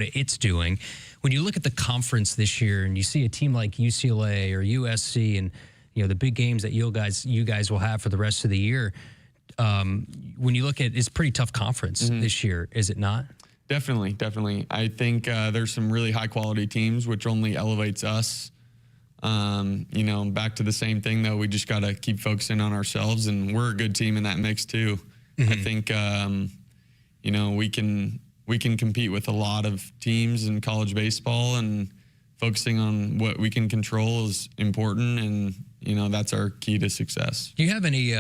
it's doing. When you look at the conference this year and you see a team like UCLA or USC and the big games that you guys will have for the rest of the year, when you look at it's a pretty tough conference this year, is it not? Definitely. I think there's some really high quality teams, which only elevates us. Back to the same thing though, we just got to keep focusing on ourselves, and we're a good team in that mix too. I think we can compete with a lot of teams in college baseball, and focusing on what we can control is important. And that's our key to success. Do you have any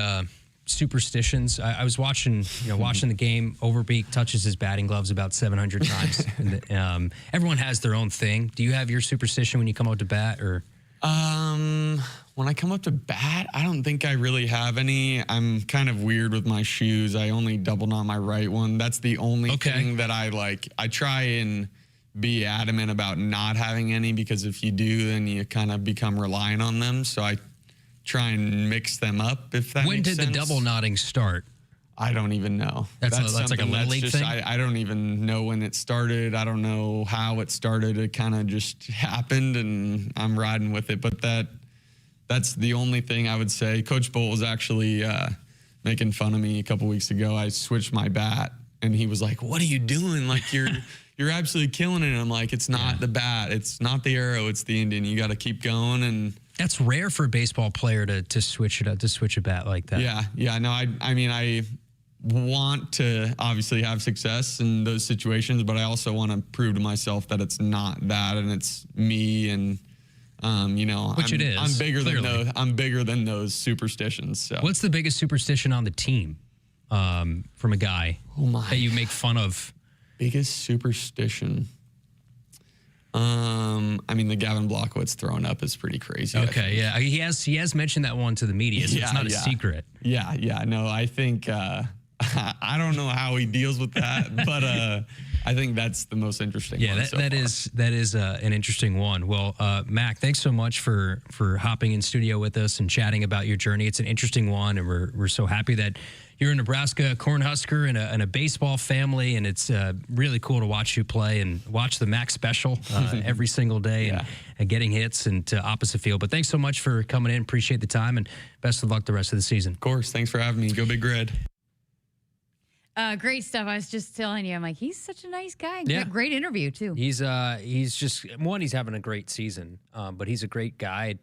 superstitions? I was watching the game. Overbeek touches his batting gloves about 700 times. And everyone has their own thing. Do you have your superstition when you come out to bat, or? When I come up to bat, I don't think I really have any. I'm kind of weird with my shoes. I only double knot my right one. That's the only thing that I like. I try and be adamant about not having any, because if you do, then you kind of become reliant on them. So I try and mix them up, if that When makes did sense. the double knotting start? I don't even know. That's like a little league thing? I don't even know when it started. I don't know how it started. It kind of just happened, and I'm riding with it. But that's the only thing I would say. Coach Bolt was actually making fun of me a couple weeks ago. I switched my bat, and he was like, "What are you doing? Like, you're absolutely killing it." And I'm like, "It's not the bat. It's not the arrow. It's the Indian. You got to keep going." And that's rare for a baseball player to switch it up, to switch a bat like that. Yeah. No, I mean, I want to obviously have success in those situations, but I also want to prove to myself that it's not that, and it's me. And Which it is. I'm bigger than those superstitions. So. What's the biggest superstition on the team from a guy that you make fun of? Biggest superstition. I mean, the Gavin Blockowitz throwing up is pretty crazy. Okay, yeah, he has mentioned that one to the media, so it's not a secret. Yeah. No, I think I don't know how he deals with that, but I think that's the most interesting. Yeah, one that is an interesting one. Well, Mac, thanks so much for hopping in studio with us and chatting about your journey. It's an interesting one, and we're so happy that you're a Nebraska Cornhusker and a baseball family, and it's really cool to watch you play and watch the Mac special every single day and getting hits and to opposite field. But thanks so much for coming in. Appreciate the time, and best of luck the rest of the season. Of course. Thanks for having me. Go Big Red. Great stuff. I was just telling you, I'm like, he's such a nice guy. Yeah. Great interview, too. He's just, he's having a great season, but he's a great guy.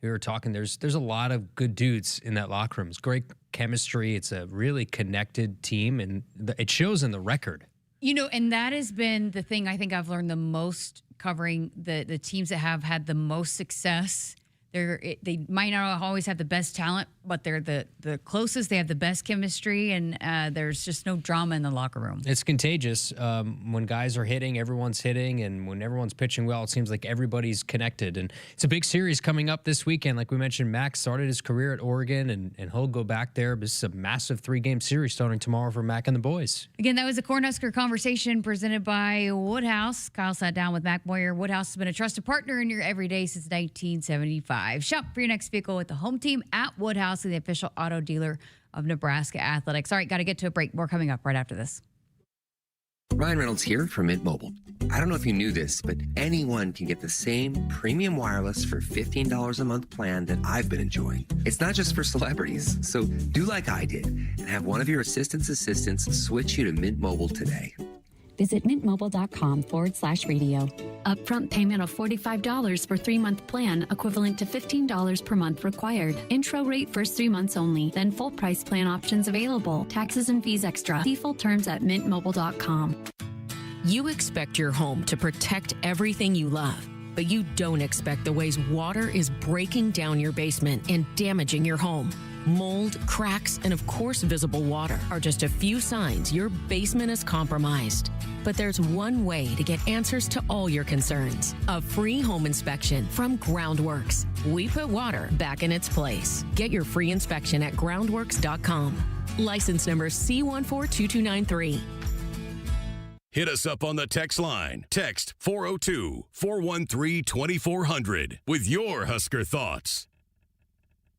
We were talking, there's a lot of good dudes in that locker room. It's great chemistry. It's a really connected team, and it shows in the record. And that has been the thing I think I've learned the most covering the teams that have had the most success. They might not always have the best talent, but they're the closest. They have the best chemistry, and there's just no drama in the locker room. It's contagious. When guys are hitting, everyone's hitting, and when everyone's pitching well, it seems like everybody's connected. And it's a big series coming up this weekend. Like we mentioned, Mac started his career at Oregon, and he'll go back there. This is a massive 3-game series starting tomorrow for Mac and the boys. Again, that was a Cornhusker Conversation presented by Woodhouse. Kyle sat down with Mac Moyer. Woodhouse has been a trusted partner in your everyday since 1975. Shop for your next vehicle with the home team at Woodhouse, the official auto dealer of Nebraska Athletics. All right, got to get to a break. More coming up right after this. Ryan Reynolds here from Mint Mobile. I don't know if you knew this, but anyone can get the same premium wireless for $15 a month plan that I've been enjoying. It's not just for celebrities, so do like I did and have one of your assistants switch you to Mint Mobile today. Visit mintmobile.com/radio. Upfront payment of $45 for 3-month plan, equivalent to $15 per month required. Intro rate first 3 months only, then full price plan options available. Taxes and fees extra. See full terms at mintmobile.com. You expect your home to protect everything you love, but you don't expect the ways water is breaking down your basement and damaging your home. Mold, cracks, and of course visible water are just a few signs your basement is compromised. But there's one way to get answers to all your concerns. A free home inspection from Groundworks. We put water back in its place. Get your free inspection at groundworks.com. License number C142293. Hit us up on the text line. Text 402-413-2400 with your Husker thoughts.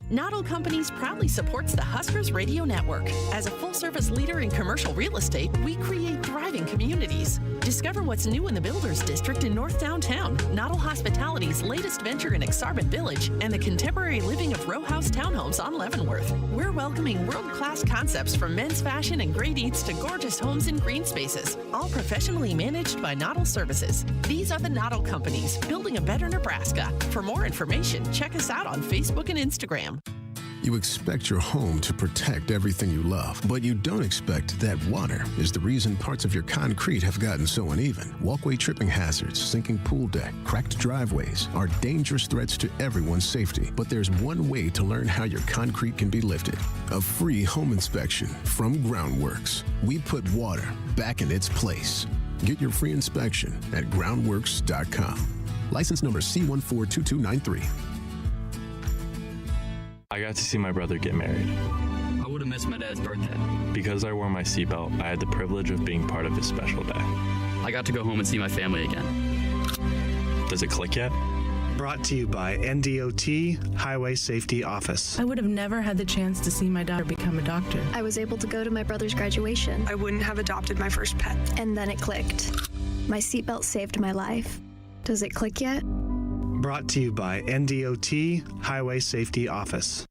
Noddle Companies proudly supports the Huskers Radio Network. As a full-service leader in commercial real estate, we create thriving communities. Discover what's new in the Builders District in North Downtown, Noddle Hospitality's latest venture in Exarban Village, and the contemporary living of row house townhomes on Leavenworth. We're welcoming world-class concepts from men's fashion and great eats to gorgeous homes and green spaces, all professionally managed by Noddle Services. These are the Noddle Companies, building a better Nebraska. For more information, check us out on Facebook and Instagram. You expect your home to protect everything you love, but you don't expect that water is the reason parts of your concrete have gotten so uneven. Walkway tripping hazards, sinking pool deck, cracked driveways are dangerous threats to everyone's safety. But there's one way to learn how your concrete can be lifted. A free home inspection from Groundworks. We put water back in its place. Get your free inspection at groundworks.com. License number C142293. I got to see my brother get married. I would have missed my dad's birthday. Because I wore my seatbelt, I had the privilege of being part of his special day. I got to go home and see my family again. Does it click yet? Brought to you by NDOT Highway Safety Office. I would have never had the chance to see my daughter become a doctor. I was able to go to my brother's graduation. I wouldn't have adopted my first pet. And then it clicked. My seatbelt saved my life. Does it click yet? Brought to you by NDOT Highway Safety Office.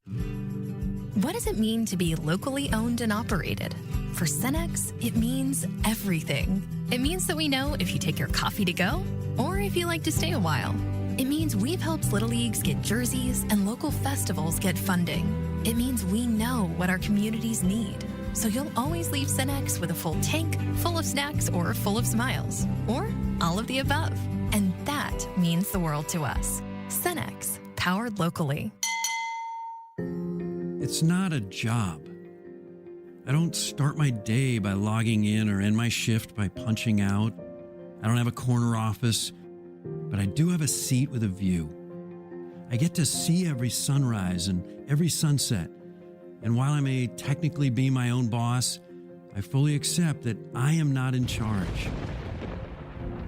What does it mean to be locally owned and operated? For Cenex, it means everything. It means that we know if you take your coffee to go or if you like to stay a while. It means we've helped Little Leagues get jerseys and local festivals get funding. It means we know what our communities need. So you'll always leave Cenex with a full tank, full of snacks, or full of smiles, or all of the above. And that means the world to us. Cenex, powered locally. It's not a job. I don't start my day by logging in or end my shift by punching out. I don't have a corner office, but I do have a seat with a view. I get to see every sunrise and every sunset. And while I may technically be my own boss, I fully accept that I am not in charge.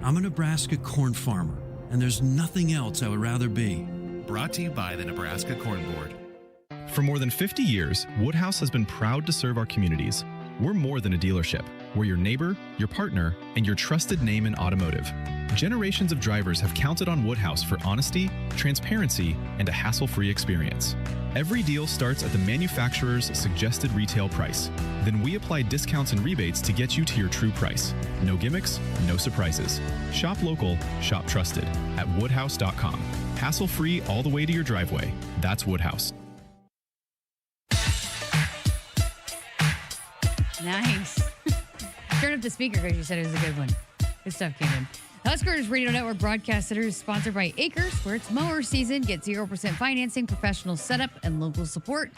I'm a Nebraska corn farmer, and there's nothing else I would rather be. Brought to you by the Nebraska Corn Board. For more than 50 years, Woodhouse has been proud to serve our communities. We're more than a dealership. We're your neighbor, your partner, and your trusted name in automotive. Generations of drivers have counted on Woodhouse for honesty, transparency, and a hassle-free experience. Every deal starts at the manufacturer's suggested retail price. Then we apply discounts and rebates to get you to your true price. No gimmicks, no surprises. Shop local, shop trusted at woodhouse.com. Hassle-free all the way to your driveway. That's Woodhouse. Nice. Turn up the speaker because you said it was a good one. Good stuff, Cameron. Huskers Radio Network Broadcast Center is sponsored by Akrs, where it's mower season. Get 0% financing, professional setup, and local support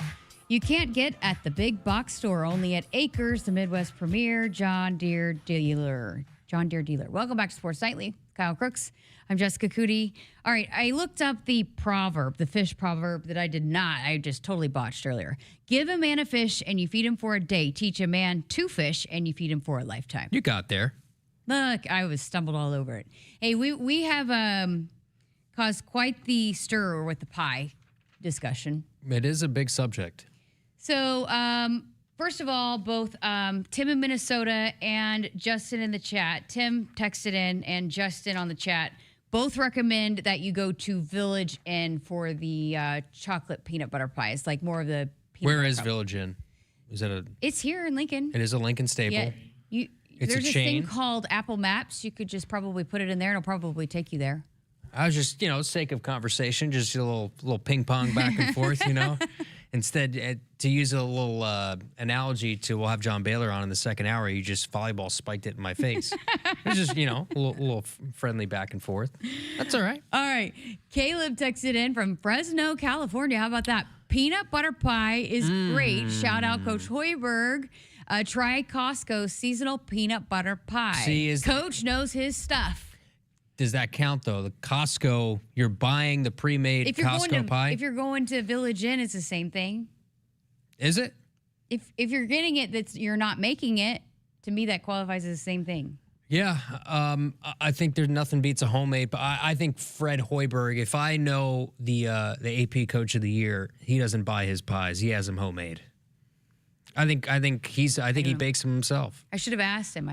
you can't get at the big box store. Only at Akrs, the Midwest premier John Deere dealer. John Deere dealer. Welcome back to Sports Nightly. Kyle Crooks. I'm Jessica Coody. All right, I looked up the proverb, the fish proverb that I did not. I just totally botched earlier. Give a man a fish and you feed him for a day. Teach a man to fish and you feed him for a lifetime. You got there. Look, I was stumbled all over it. Hey, we have caused quite the stir with the pie discussion. It is a big subject. So, first of all, both Tim in Minnesota and Justin in the chat. Tim texted in and Justin on the chat both recommend that you go to Village Inn for the chocolate peanut butter pie. It's like more of the peanut Where butter is pie. Village Inn? Is that a? It's here in Lincoln. It is a Lincoln staple. Yeah, It's there's a this chain. thing called Apple Maps. You could just probably put it in there and it'll probably take you there. I was just, sake of conversation, just a little ping pong back and forth, Instead, to use a little analogy to, we'll have John Baylor on in the second hour, you just volleyball spiked it in my face. It's just, a little friendly back and forth. That's all right. All right. Caleb texted in from Fresno, California. How about that? Peanut butter pie is great. Shout out Coach Hoiberg. Try Costco seasonal peanut butter pie. See, Coach knows his stuff. Does that count, though? The Costco, you're buying the pre-made Costco pie? If you're going to Village Inn, it's the same thing. Is it? If you're getting it, you're not making it. To me, that qualifies as the same thing. Yeah, I think there's nothing beats a homemade. But I think Fred Hoiberg, if I know the AP Coach of the Year, he doesn't buy his pies. He has them homemade. I think he bakes them himself. I should have asked him.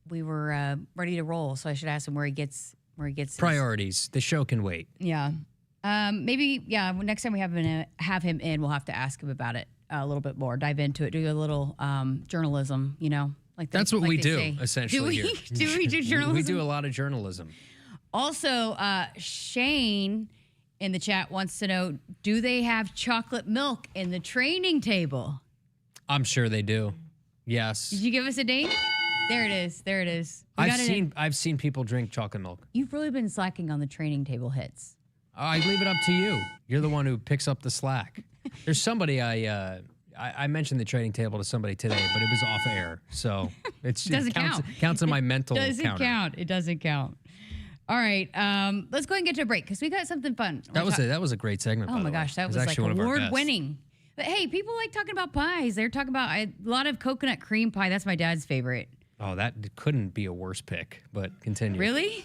We were ready to roll, so I should ask him where he gets priorities. The show can wait. Yeah, maybe. Yeah, next time we have him in, we'll have to ask him about it a little bit more. Dive into it. Do a little journalism. That's what we do say. essentially. Do we do journalism? We do a lot of journalism. Also, Shane in the chat wants to know, do they have chocolate milk in the training table? I'm sure they do. Yes. Did you give us a date? There it is. There it is. I've seen people drink chocolate milk. You've really been slacking on the training table hits. I leave it up to you. You're the one who picks up the slack. There's somebody I mentioned the training table to somebody today, but it was off air, so it counts in my mental. Doesn't count. It doesn't count. All right, let's go ahead and get to a break because we got something fun. That was a great segment. Oh my gosh, that was like award winning. But hey, people like talking about pies. They're talking about a lot of coconut cream pie. That's my dad's favorite. Oh, that couldn't be a worse pick. But continue. Really?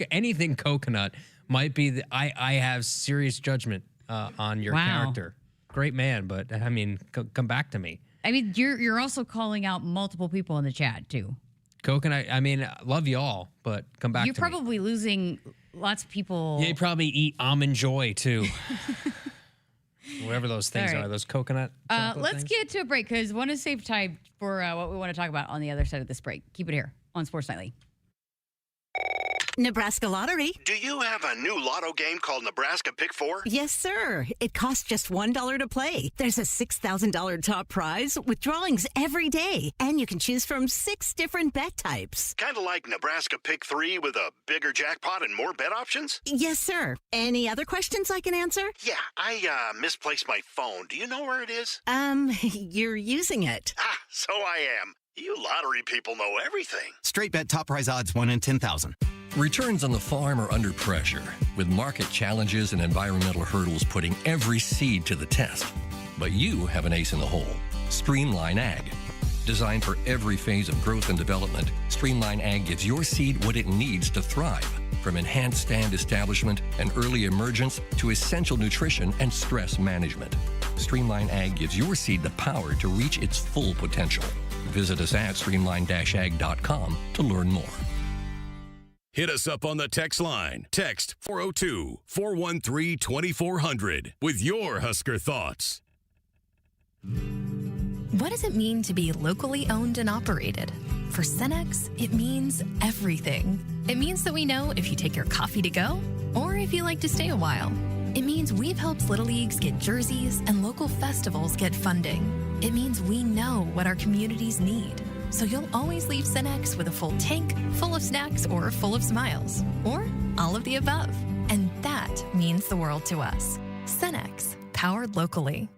Anything coconut might be. I have serious judgment on your character. Great man, but I mean, come back to me. I mean, you're also calling out multiple people in the chat too. Coconut. I mean, love you all, but come back. You're probably losing lots of people. They probably eat Almond Joy too. Whatever those things are, those coconut. Let's get to a break because I want to save time for what we want to talk about on the other side of this break. Keep it here on Sports Nightly. Nebraska Lottery. Do you have a new lotto game called Nebraska Pick 4? Yes, sir. It costs just $1 to play. There's a $6,000 top prize with drawings every day, and you can choose from 6 different bet types. Kind of like Nebraska Pick 3 with a bigger jackpot and more bet options? Yes, sir. Any other questions I can answer? Yeah, I misplaced my phone. Do you know where it is? You're using it. Ah, so I am. You lottery people know everything. Straight bet top prize odds 1 in 10,000. Returns on the farm are under pressure, with market challenges and environmental hurdles putting every seed to the test. But you have an ace in the hole, Streamline Ag. Designed for every phase of growth and development, Streamline Ag gives your seed what it needs to thrive, from enhanced stand establishment and early emergence to essential nutrition and stress management. Streamline Ag gives your seed the power to reach its full potential. Visit us at streamline-ag.com to learn more. Hit us up on the text line. Text 402-413-2400 with your Husker thoughts. What does it mean to be locally owned and operated? For Cenex, it means everything. It means that we know if you take your coffee to go or if you like to stay a while. It means we've helped Little Leagues get jerseys and local festivals get funding. It means we know what our communities need. So you'll always leave Cenex with a full tank, full of snacks, or full of smiles. Or all of the above. And that means the world to us. Cenex, powered locally.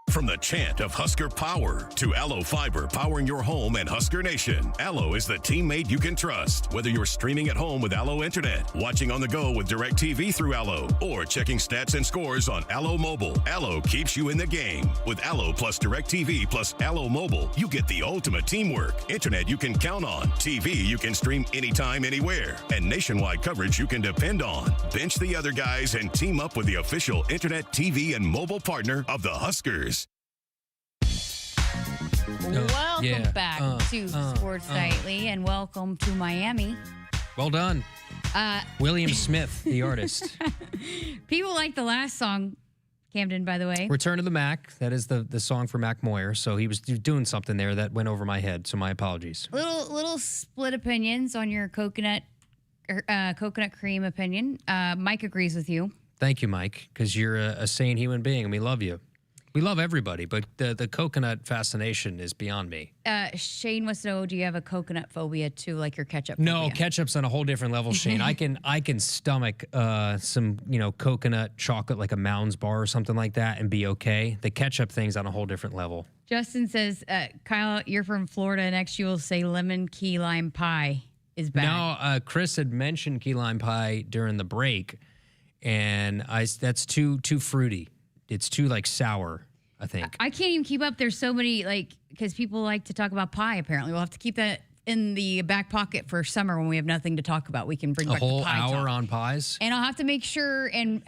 From the chant of Husker Power to Allo Fiber powering your home and Husker Nation, Allo is the teammate you can trust. Whether you're streaming at home with Allo Internet, watching on the go with DirecTV through Allo, or checking stats and scores on Allo Mobile, Allo keeps you in the game. With Allo plus DirecTV plus Allo Mobile, you get the ultimate teamwork. Internet you can count on, TV you can stream anytime, anywhere, and nationwide coverage you can depend on. Bench the other guys and team up with the official Internet, TV, and mobile partner of the Huskers. Welcome back to Sports Nightly and welcome to Miami. Well done. William Smith, the artist. People like the last song, Camden, by the way. Return to the Mac. That is the song for Mac Moyer. So he was doing something there that went over my head. So my apologies. Little split opinions on your coconut cream opinion. Mike agrees with you. Thank you, Mike, because you're a sane human being and we love you. We love everybody, but the coconut fascination is beyond me. Shane wants to know, do you have a coconut phobia too, like your ketchup No, phobia? ketchup's on a whole different level, Shane. I can stomach some, coconut chocolate like a Mounds bar or something like that and be okay. The ketchup thing's on a whole different level. Justin says, Kyle, you're from Florida. Next you will say lemon key lime pie is bad. No, Chris had mentioned key lime pie during the break, and that's too fruity. It's too sour, I think. I can't even keep up. There's so many because people like to talk about pie. Apparently, we'll have to keep that in the back pocket for summer when we have nothing to talk about. We can bring back a whole the pie hour talk. on pies. And I'll have to make sure. And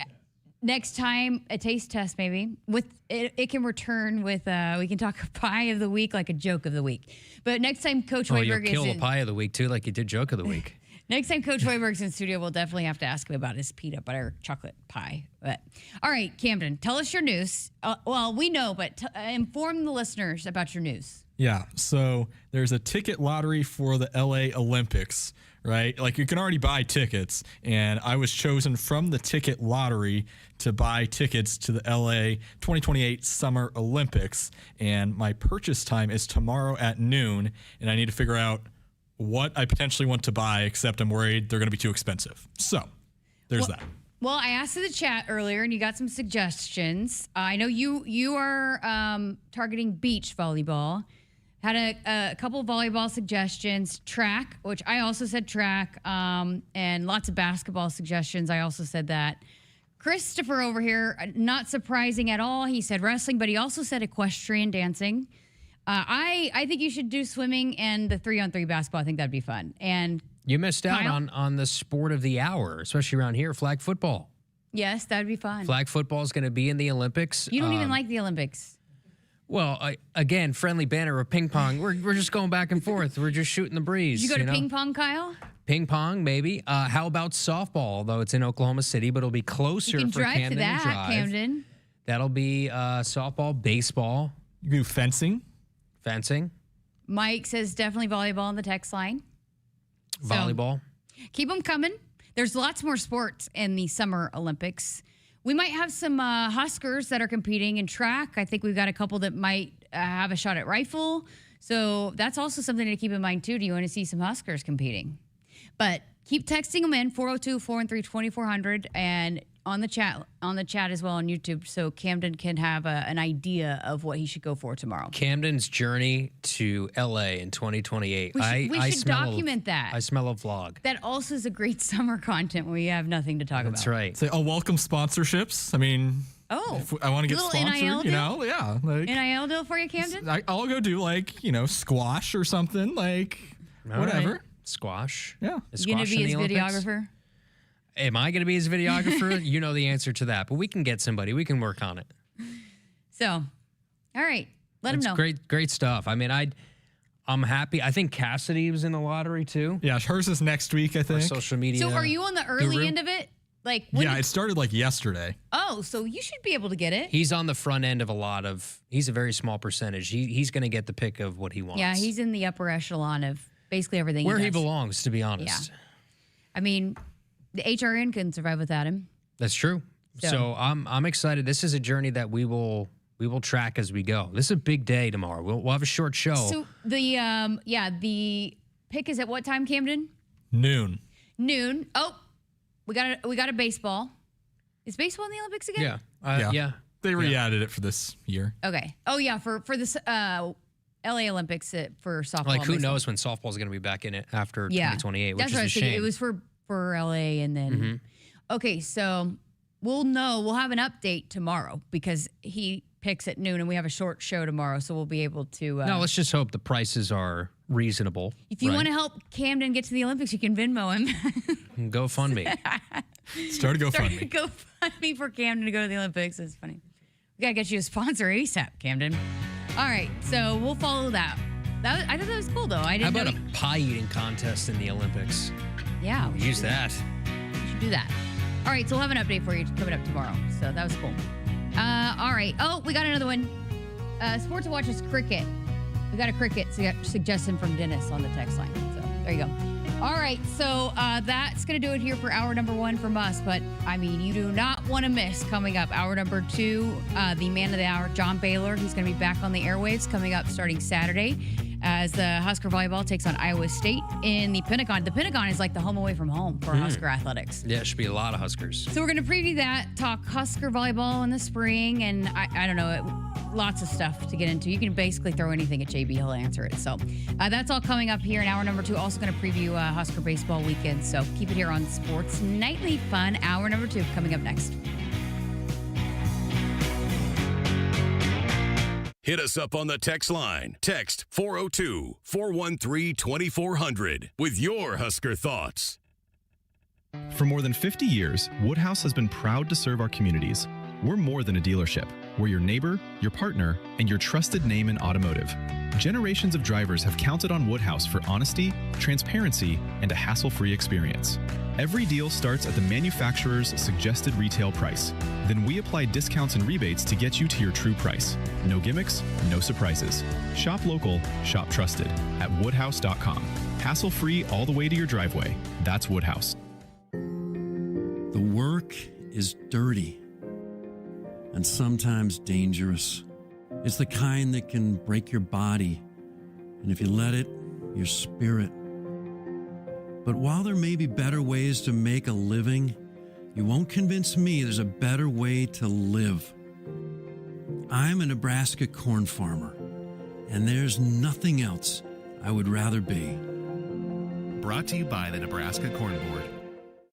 next time a taste test maybe with it can return with we can talk pie of the week like a joke of the week. But next time Coach Weiberg you'll kill the pie of the week too, like you did joke of the week. Next time Coach Weiberg's in studio, we'll definitely have to ask him about his peanut butter chocolate pie. But all right, Camden, tell us your news. Well, we know, but inform the listeners about your news. Yeah, so there's a ticket lottery for the LA Olympics. right? Like, you can already buy tickets, and I was chosen from the ticket lottery to buy tickets to the LA 2028 Summer Olympics, and my purchase time is tomorrow at noon, and I need to figure out what I potentially want to buy, except I'm worried they're going to be too expensive. So there's that. Well, I asked in the chat earlier, and you got some suggestions. I know you are targeting beach volleyball. Had a couple of volleyball suggestions. Track, which I also said track, and lots of basketball suggestions. I also said that. Christopher over here, not surprising at all. He said wrestling, but he also said equestrian dancing. I think you should do swimming and the 3-on-3 basketball. I think that'd be fun. And you missed out Kyle? on the sport of the hour, especially around here, flag football. Yes, that'd be fun. Flag football is going to be in the Olympics. You don't even like the Olympics. Well, again, friendly banter or ping pong. We're just going back and forth. We're just shooting the breeze. Did you go to ping pong, Kyle? Ping pong, maybe. How about softball? Although it's in Oklahoma City, but it'll be closer You can for drive Camden to that, to drive. Camden. That'll be softball, baseball. You can do fencing. Fencing. Mike says definitely volleyball on the text line. Volleyball. Keep them coming. There's lots more sports in the Summer Olympics. We might have some Huskers that are competing in track. I think we've got a couple that might have a shot at rifle. So that's also something to keep in mind, too. Do you want to see some Huskers competing? But keep texting them in, 402-413-2400, and on the chat as well on YouTube, so Camden can have an idea of what he should go for tomorrow. Camden's journey to LA in 2028. We should document that. I smell a vlog. That also is a great summer content when we have nothing to talk about. That's right. Say, welcome sponsorships. I mean, if I want to get little sponsored, NIL deal? yeah. Like, NIL deal for you, Camden? I'll go do squash or something, All whatever. right. Squash. Yeah. Is You going to squash be in his the Olympics? videographer? Am I going to be his videographer? You know the answer to that, but we can get somebody. We can work on it. So, all right. Let him know. Great stuff. I mean, I'm happy. I think Cassidy was in the lottery too. Yeah, hers is next week, I think. Our social media. So are you on the early guru? end of it? It started yesterday. Oh, so you should be able to get it. He's on the front end of he's a very small percentage. He's going to get the pick of what he wants. Yeah, he's in the upper echelon of basically everything Where he he does. belongs, to be honest. Yeah. I mean, the HRN couldn't survive without him. That's true. So- So I'm excited. This is a journey that we will track as we go. This is a big day tomorrow. We'll have a short show. So the pick is at what time, Camden? Noon. Oh, we got a baseball. Is baseball in the Olympics again? Yeah. They re-added it for this year. Okay. Oh yeah, for this LA Olympics for softball. Like, who baseball. knows when softball's going to be back in it after Yeah. 2028, which That's is what I a was thinking. shame. It was for LA, and then okay, so we'll have an update tomorrow because he picks at noon, and we have a short show tomorrow, so we'll be able to. No, let's just hope the prices are reasonable. If you want to help Camden get to the Olympics, you can Venmo him. Go fund me. Start a GoFundMe. GoFundMe for Camden to go to the Olympics. It's funny. We gotta get you a sponsor ASAP, Camden. All right, so we'll follow that. I thought that was cool, though. I How didn't about know. a pie eating contest in the Olympics? Yeah, we Use should do that. We should do that. All right, so we'll have an update for you coming up tomorrow. So that was cool. All right. Oh, we got another one. Sport to watch is cricket. We got a cricket suggestion from Dennis on the text line. So there you go. All right, so that's going to do it here for hour number 1 from us. But, I mean, you do not want to miss coming up hour number 2, the man of the hour, John Baylor. He's going to be back on the airwaves coming up starting Saturday as the Husker volleyball takes on Iowa State in the Pentagon. The Pentagon is like the home away from home for Husker Athletics. Yeah, it should be a lot of Huskers. So we're going to preview that, talk Husker volleyball in the spring, and I don't know, lots of stuff to get into. You can basically throw anything at JB, he'll answer it. So that's all coming up here in hour number 2. Also going to preview Husker baseball weekend. So keep it here on Sports Nightly Fun. Hour number 2 coming up next. Hit us up on the text line. Text 402-413-2400 with your Husker thoughts. For more than 50 years, Woodhouse has been proud to serve our communities. We're more than a dealership. We're your neighbor, your partner, and your trusted name in automotive. Generations of drivers have counted on Woodhouse for honesty, transparency, and a hassle-free experience. Every deal starts at the manufacturer's suggested retail price. Then we apply discounts and rebates to get you to your true price. No gimmicks, no surprises. Shop local, shop trusted at woodhouse.com. Hassle-free all the way to your driveway. That's Woodhouse. The work is dirty and sometimes dangerous. It's the kind that can break your body, and if you let it, your spirit. But while there may be better ways to make a living, you won't convince me there's a better way to live. I'm a Nebraska corn farmer, and there's nothing else I would rather be. Brought to you by the Nebraska Corn Board.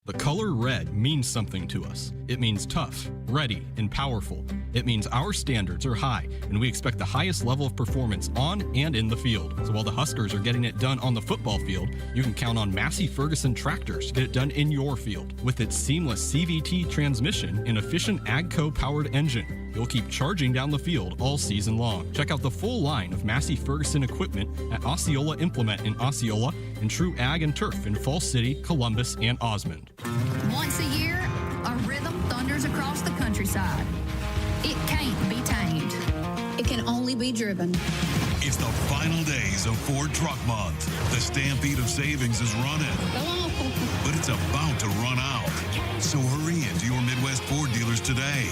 The color red means something to us. It means tough, ready, and powerful. It means our standards are high, and we expect the highest level of performance on and in the field. So while the Huskers are getting it done on the football field, you can count on Massey Ferguson tractors to get it done in your field. With its seamless CVT transmission and efficient AGCO-powered engine, you'll keep charging down the field all season long. Check out the full line of Massey Ferguson equipment at Osceola Implement in Osceola and True Ag and Turf in Falls City, Columbus, and Osmond. Once a year, a rhythm thunders across the countryside. It can't be tamed. It can only be driven. It's the final days of Ford Truck Month. The stampede of savings is running, but it's about to run out. So hurry into your Midwest Ford dealers today.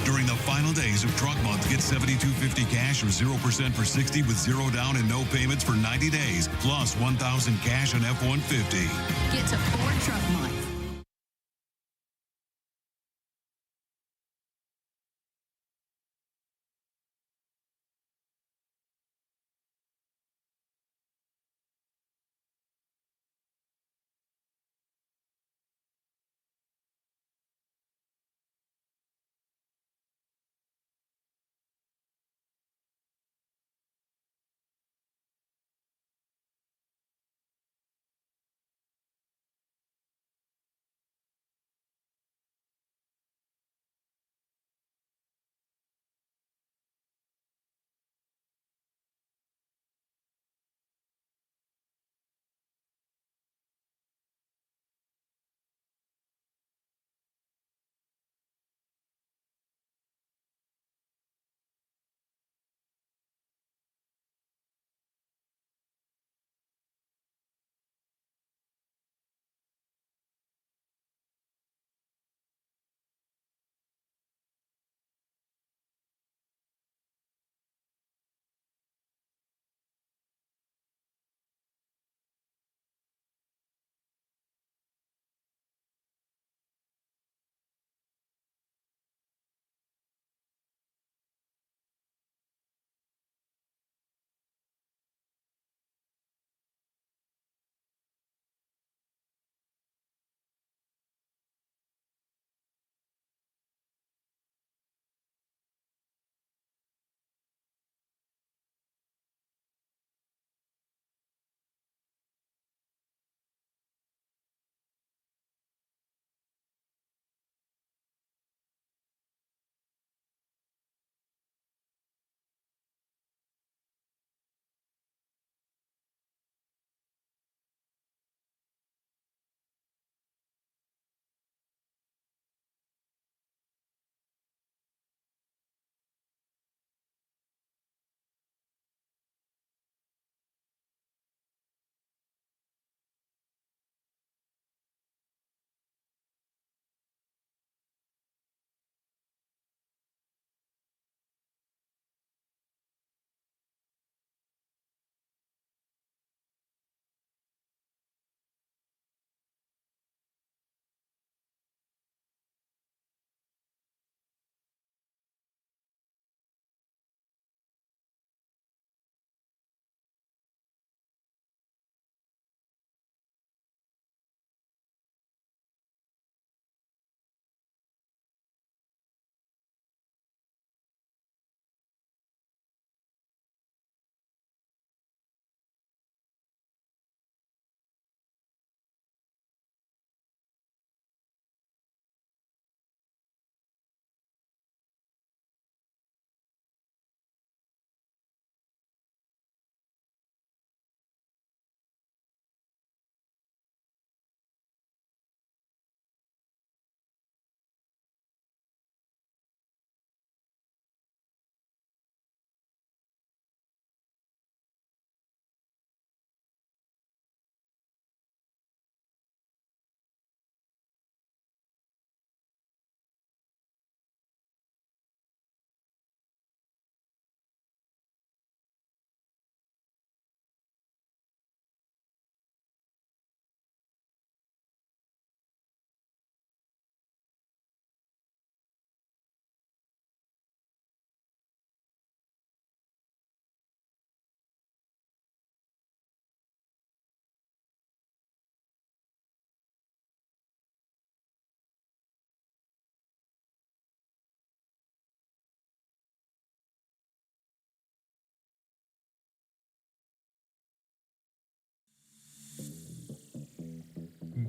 During the final days of Truck Month, get $7,250 cash or 0% for 60 with zero down and no payments for 90 days, plus $1,000 cash on F-150. Get to Ford Truck Month.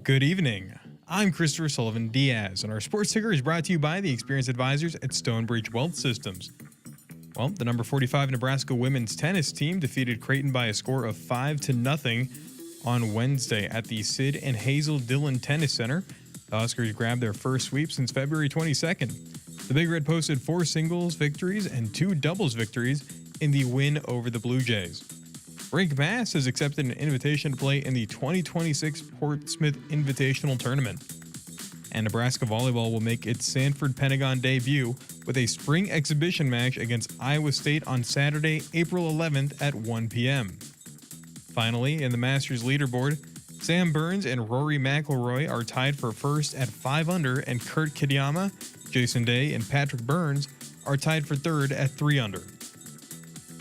Good evening. I'm Christopher Sullivan Diaz, and our sports ticker is brought to you by the experienced advisors at Stonebridge Wealth Systems. Well, the number 45 Nebraska women's tennis team defeated Creighton by a score of 5-0 on Wednesday at the Sid and Hazel Dillon Tennis Center. The Huskers grabbed their first sweep since February 22nd. The Big Red posted 4 singles victories and 2 doubles victories in the win over the Blue Jays. Brink Mass has accepted an invitation to play in the 2026 Portsmouth Invitational Tournament. And Nebraska volleyball will make its Sanford Pentagon debut with a spring exhibition match against Iowa State on Saturday, April 11th at 1 p.m. Finally, in the Masters leaderboard, Sam Burns and Rory McIlroy are tied for first at 5 under, and Kurt Kitayama, Jason Day, and Patrick Burns are tied for third at 3 under.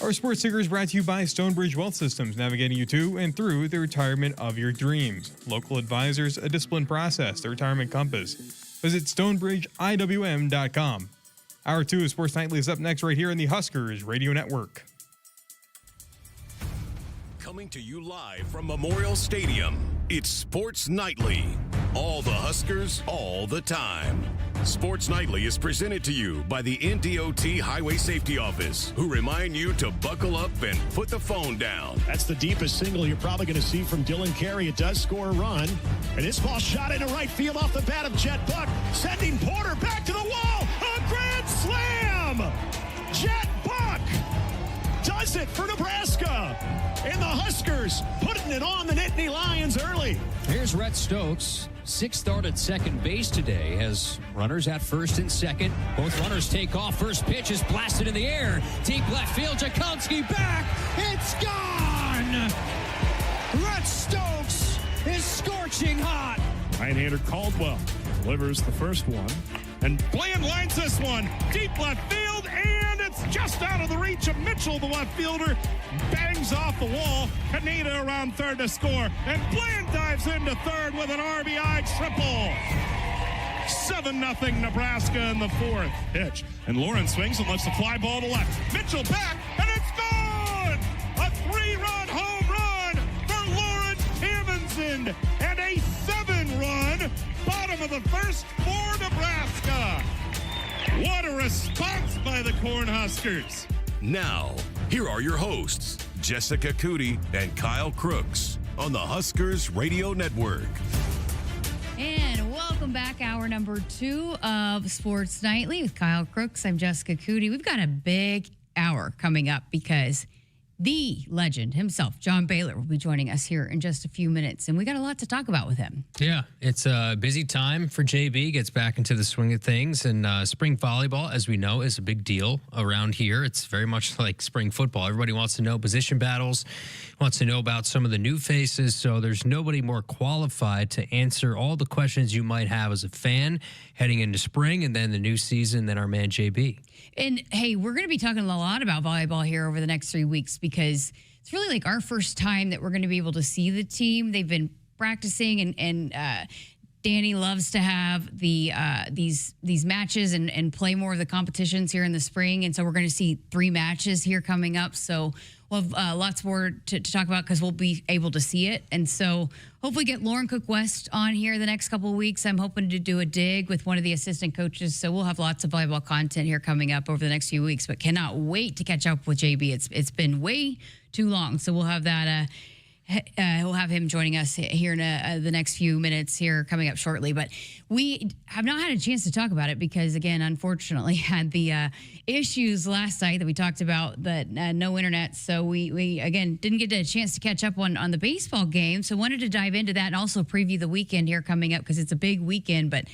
Our sports ticker is brought to you by Stonebridge Wealth Systems, navigating you to and through the retirement of your dreams. Local advisors, a disciplined process, the retirement compass. Visit StonebridgeIWM.com. Hour 2 of Sports Nightly is up next right here on the Huskers Radio Network. Coming to you live from Memorial Stadium, it's Sports Nightly. All the Huskers, all the time. Sports Nightly is presented to you by the NDOT Highway Safety Office, who remind you to buckle up and put the phone down. That's the deepest single you're probably going to see from Dylan Carey. It does score a run. And this ball shot into right field off the bat of Jet Buck, sending Porter back to the wall. A grand slam! Jet Buck does it for Nebraska. And the Huskers putting it on the Nittany Lions early. Here's Rhett Stokes. 6th start at second base today, has runners at first and second. Both runners take off. First pitch is blasted in the air. Deep left field. Jakonski back. It's gone. Rhett Stokes is scorching hot. Right-hander Caldwell delivers the first one. And Bland lines this one. Deep left field. And it's just out of the reach of Mitchell, the left fielder. Bangs off the wall. Kaneda around third to score. And Bland dives into third with an RBI triple. 7-0 Nebraska in the fourth pitch. And Lawrence swings and lets the fly ball to left. Mitchell back, and it's gone! A 3-run home run for Lawrence Hammondson. And a 7-run bottom of the first for Nebraska. What a response by the Cornhuskers. Now, here are your hosts, Jessica Coody and Kyle Crooks on the Huskers Radio Network. And welcome back, hour number 2 of Sports Nightly with Kyle Crooks. I'm Jessica Coody. We've got a big hour coming up because the legend himself, John Baylor, will be joining us here in just a few minutes, and we got a lot to talk about with him. Yeah, it's a busy time for JB, gets back into the swing of things, and spring volleyball, as we know, is a big deal around here. It's very much like spring football. Everybody wants to know position battles, wants to know about some of the new faces, so there's nobody more qualified to answer all the questions you might have as a fan heading into spring and then the new season than our man JB. And hey, we're going to be talking a lot about volleyball here over the next 3 weeks because it's really like our first time that we're going to be able to see the team. They've been practicing, and Danny loves to have the these matches and play more of the competitions here in the spring. And so we're going to see 3 matches here coming up. So we'll have lots more to talk about because we'll be able to see it. And so hopefully get Lauren Cook-West on here the next couple of weeks. I'm hoping to do a dig with one of the assistant coaches. So we'll have lots of volleyball content here coming up over the next few weeks, but cannot wait to catch up with JB. It's been way too long. So we'll have that we'll have him joining us here in the next few minutes here coming up shortly. But we have not had a chance to talk about it because, again, unfortunately, had the issues last night that we talked about, that no internet. So we again, didn't get a chance to catch up on the baseball game. So wanted to dive into that and also preview the weekend here coming up because it's a big weekend. But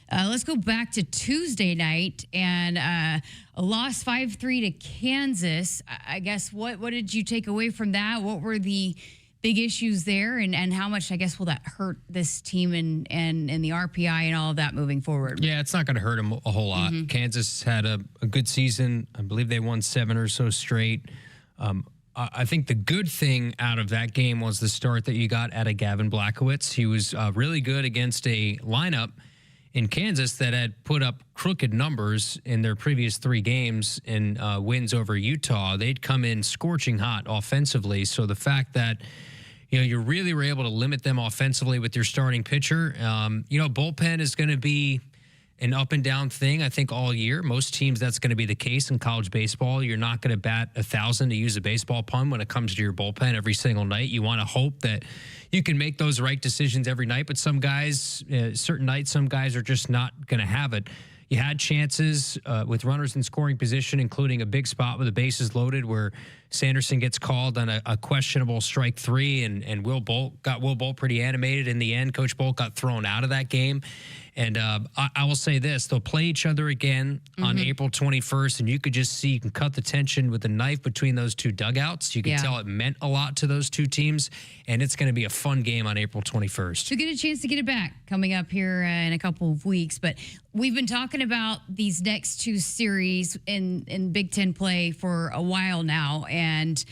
let's go back to Tuesday night and a loss 5-3 to Kansas. I guess what did you take away from that? What were the big issues there, and how much, I guess, will that hurt this team and the RPI and all of that moving forward? Yeah, it's not going to hurt them a whole lot. Mm-hmm. Kansas had a good season. I believe they won 7 or so straight. I think the good thing out of that game was the start that you got out of Gavin Blachowicz. He was really good against a lineup in Kansas that had put up crooked numbers in their previous 3 games in wins over Utah. They'd come in scorching hot offensively. So the fact that you really were able to limit them offensively with your starting pitcher. Bullpen is going to be an up and down thing, I think, all year. Most teams, that's going to be the case in college baseball. You're not going to bat 1,000, to use a baseball pun, when it comes to your bullpen every single night. You want to hope that you can make those right decisions every night, but some guys, certain nights, some guys are just not going to have it. You had chances with runners in scoring position, including a big spot with the bases loaded where Sanderson gets called on a questionable strike 3, and Will Bolt pretty animated in the end. Coach Bolt got thrown out of that game. And I will say this, they'll play each other again on April 21st, and you could just see, you can cut the tension with a knife between those two dugouts. You can tell it meant a lot to those two teams, and it's going to be a fun game on April 21st. So get a chance to get it back coming up here in a couple of weeks. But we've been talking about these next two series in Big Ten play for a while now, and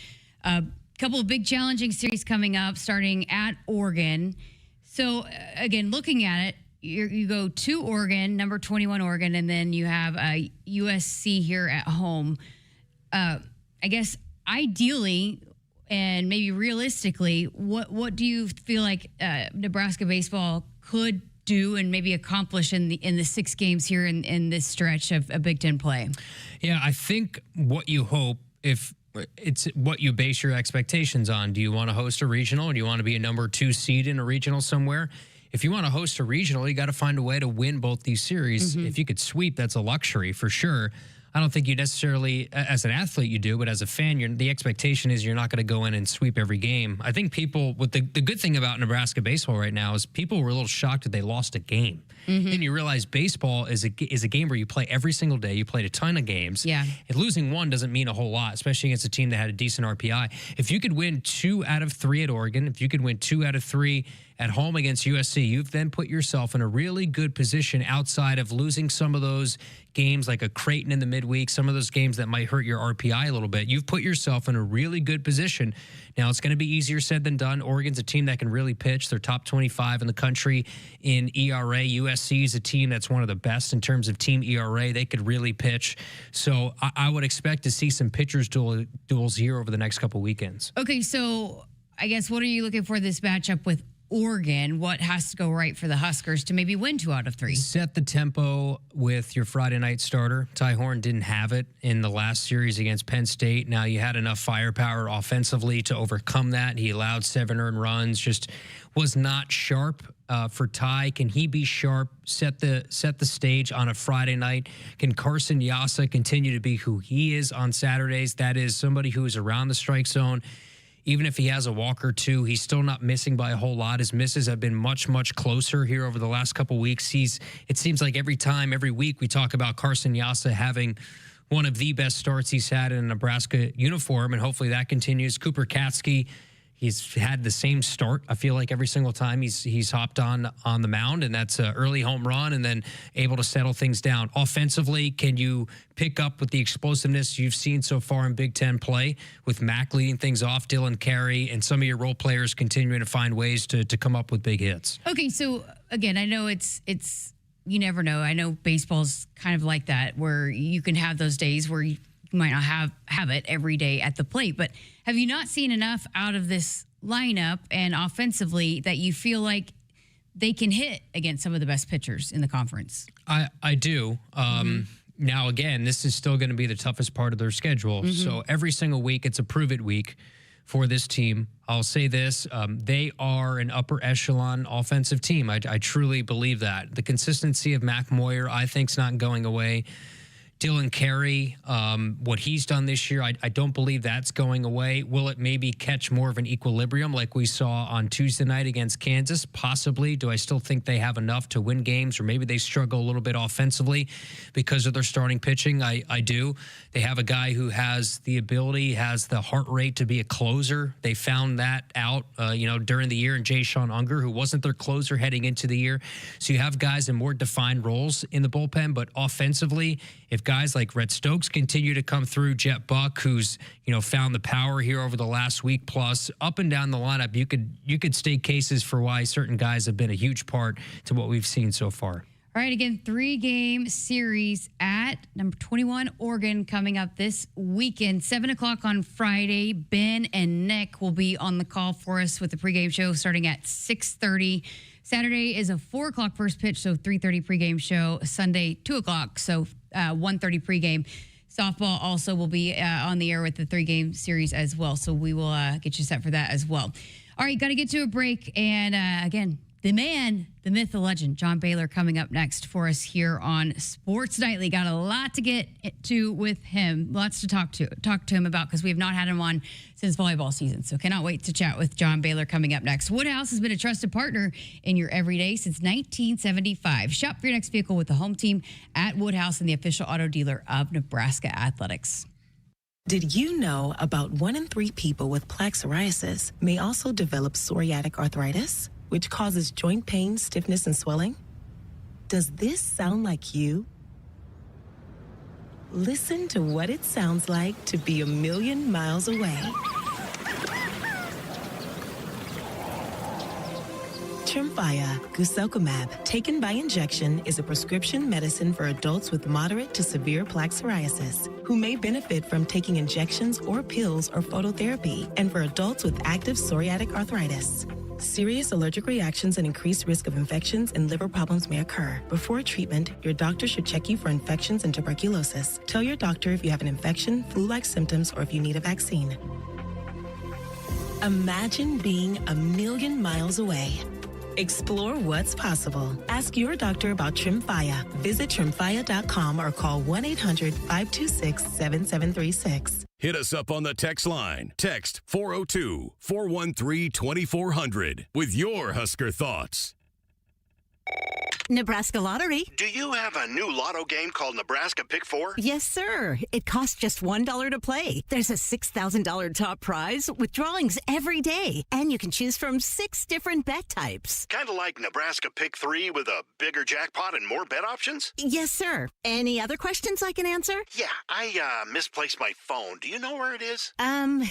a couple of big challenging series coming up, starting at Oregon. So, again, looking at it, you go to Oregon, number 21 Oregon, and then you have USC here at home. I guess ideally and maybe realistically, what do you feel like Nebraska baseball could do and maybe accomplish in the 6 games here in this stretch of Big Ten play? Yeah, I think what you hope, if it's what you base your expectations on. Do you want to host a regional, or do you want to be a number 2 seed in a regional somewhere? If you want to host a regional, you got to find a way to win both these series. If you could sweep, that's a luxury for sure. I don't think you necessarily, as an athlete, you do, but as a fan, the expectation is you're not going to go in and sweep every game. I think people, the good thing about Nebraska baseball right now is people were a little shocked that they lost a game. And you realize baseball is a game where you play every single day. You played a ton of games. Yeah. And losing one doesn't mean a whole lot, especially against a team that had a decent RPI. If you could win 2 out of 3 at Oregon, if you could win 2 out of 3 at home against USC, you've then put yourself in a really good position outside of losing some of those games like a Creighton in the midweek, some of those games that might hurt your RPI a little bit. You've put yourself in a really good position. Now, it's going to be easier said than done. Oregon's a team that can really pitch. They're top 25 in the country in ERA. USC is a team that's one of the best in terms of team ERA. They could really pitch. So I would expect to see some pitchers duels here over the next couple weekends. Okay, so I guess what are you looking for this matchup with Oregon? What has to go right for the Huskers to maybe win 2 out of 3? Set the tempo with your Friday night starter. Ty Horn didn't have it in the last series against Penn State. Now, you had enough firepower offensively to overcome that. He allowed 7 earned runs, just was not sharp for Ty. Can he be sharp, set the stage on a Friday night? Can Carson Yassa continue to be who he is on Saturdays? That is somebody who is around the strike zone. Even if he has a walk or 2, he's still not missing by a whole lot. His misses have been much, much closer here over the last couple weeks. It seems like every week we talk about Carson Yassa having one of the best starts he's had in a Nebraska uniform, and hopefully that continues. Cooper Katsky, he's had the same start, I feel like, every single time he's hopped on the mound, and that's an early home run and then able to settle things down. Offensively, can you pick up with the explosiveness you've seen so far in Big Ten play with Mack leading things off, Dylan Carey, and some of your role players continuing to find ways to come up with big hits? Okay, so again, I know it's you never know. I know baseball's kind of like that, where you can have those days where you might not have it every day at the plate, but have you not seen enough out of this lineup and offensively that you feel like they can hit against some of the best pitchers in the conference? I do. Now, again, this is still going to be the toughest part of their schedule. So every single week, it's a prove-it week for this team. I'll say this, they are an upper echelon offensive team. I truly believe that. The consistency of Mac Moyer, I think, is not going away. Dylan Carey, what he's done this year, I don't believe that's going away. Will it maybe catch more of an equilibrium like we saw on Tuesday night against Kansas? Possibly. Do I still think they have enough to win games, or maybe they struggle a little bit offensively because of their starting pitching? I do. They have a guy who has the ability, has the heart rate to be a closer. They found that out, during the year, and Jay Sean Unger, who wasn't their closer heading into the year. So you have guys in more defined roles in the bullpen, but offensively, if guys like Rhett Stokes continue to come through, Jet Buck, who's found the power here over the last week plus, up and down the lineup, you could state cases for why certain guys have been a huge part to what we've seen so far. All right, again, 3-game series at number 21 Oregon coming up this weekend. 7 o'clock on Friday. Ben and Nick will be on the call for us with the pregame show starting at 6:30. Saturday is a 4 o'clock first pitch, so 3:30 pregame show. Sunday, 2 o'clock, so 1:30 pregame. Softball also will be on the air with the 3-game series as well, so we will get you set for that as well. All right, got to get to a break, and again, the man, the myth, the legend, John Baylor coming up next for us here on Sports Nightly. Got a lot to get to with him, lots to talk to him about because we have not had him on since volleyball season. So cannot wait to chat with John Baylor coming up next. Woodhouse has been a trusted partner in your everyday since 1975. Shop for your next vehicle with the home team at Woodhouse and the official auto dealer of Nebraska Athletics. Did you know about 1 in 3 people with plaque psoriasis may also develop psoriatic arthritis, which causes joint pain, stiffness, and swelling? Does this sound like you? Listen to what it sounds like to be a million miles away. Tremfya, guselkumab, taken by injection, is a prescription medicine for adults with moderate to severe plaque psoriasis who may benefit from taking injections or pills or phototherapy, and for adults with active psoriatic arthritis. Serious allergic reactions and increased risk of infections and liver problems may occur. Before treatment, your doctor should check you for infections and tuberculosis. Tell your doctor if you have an infection, flu-like symptoms, or if you need a vaccine. Imagine being a million miles away. Explore what's possible. Ask your doctor about Tremfya. Visit Tremfya.com or call 1-800-526-7736. Hit us up on the text line. Text 402-413-2400 with your Husker thoughts. Nebraska Lottery. Do you have a new lotto game called Nebraska Pick 4? Yes, sir. It costs just $1 to play. There's a $6,000 top prize with drawings every day, and you can choose from 6 different bet types. Kind of like Nebraska Pick 3 with a bigger jackpot and more bet options? Yes, sir. Any other questions I can answer? Yeah, I misplaced my phone. Do you know where it is?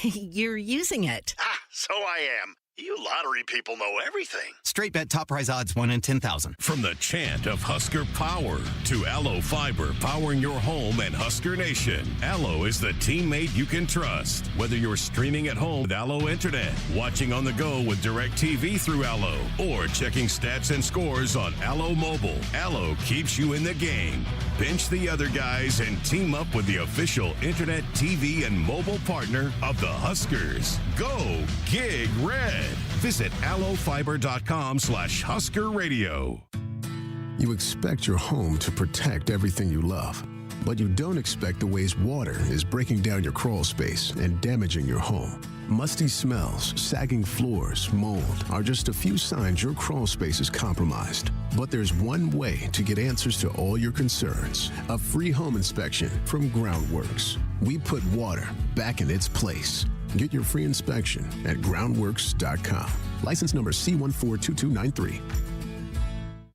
You're using it. Ah, so I am. You lottery people know everything. Straight bet top prize odds 1 in 10,000. From the chant of Husker power to Allo Fiber powering your home and Husker Nation, Allo is the teammate you can trust. Whether you're streaming at home with Allo Internet, watching on the go with DirecTV through Allo, or checking stats and scores on Allo Mobile, Allo keeps you in the game. Bench the other guys and team up with the official Internet, TV, and mobile partner of the Huskers. Go Gig Red. Visit allofiber.com/Husker Radio. You expect your home to protect everything you love, but you don't expect the ways water is breaking down your crawl space and damaging your home. Musty smells, sagging floors, mold are just a few signs your crawl space is compromised. But there's one way to get answers to all your concerns: a free home inspection from Groundworks. We put water back in its place. Get your free inspection at groundworks.com. License number C142293.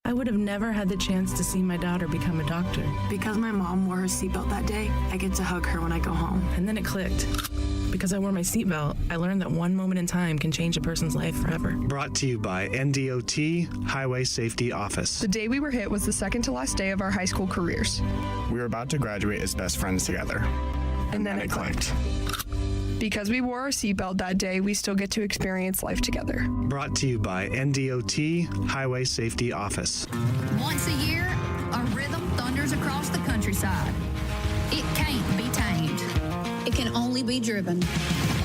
I would have never had the chance to see my daughter become a doctor. Because my mom wore her seatbelt that day, I get to hug her when I go home. And then it clicked. Because I wore my seatbelt, I learned that one moment in time can change a person's life forever. Brought to you by NDOT Highway Safety Office. The day we were hit was the second to last day of our high school careers. We were about to graduate as best friends together. And then it clicked. Because we wore our seatbelt that day, we still get to experience life together. Brought to you by NDOT Highway Safety Office. Once a year, a rhythm thunders across the countryside. It can't be tamed. It can only be driven.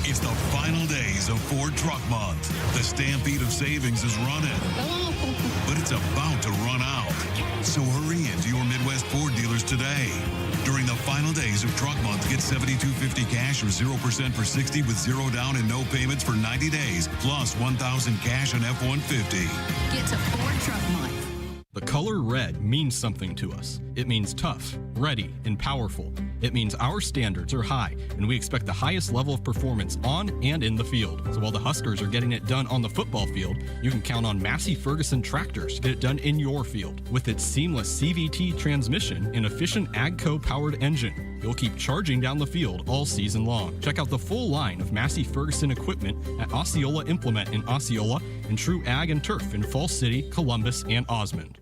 It's the final days of Ford Truck Month. The stampede of savings is running, but it's about to run out. So hurry into your Midwest Ford dealers today. During the final days of Truck Month, get $7,250 cash or 0% for 60 with 0 down and no payments for 90 days, plus $1,000 cash on F-150. Get to Ford Truck Month. The color red means something to us. It means tough, ready, and powerful. It means our standards are high, and we expect the highest level of performance on and in the field. So while the Huskers are getting it done on the football field, you can count on Massey Ferguson tractors to get it done in your field. With its seamless CVT transmission and efficient AGCO-powered engine, you'll keep charging down the field all season long. Check out the full line of Massey Ferguson equipment at Osceola Implement in Osceola and True Ag and Turf in Falls City, Columbus, and Osmond.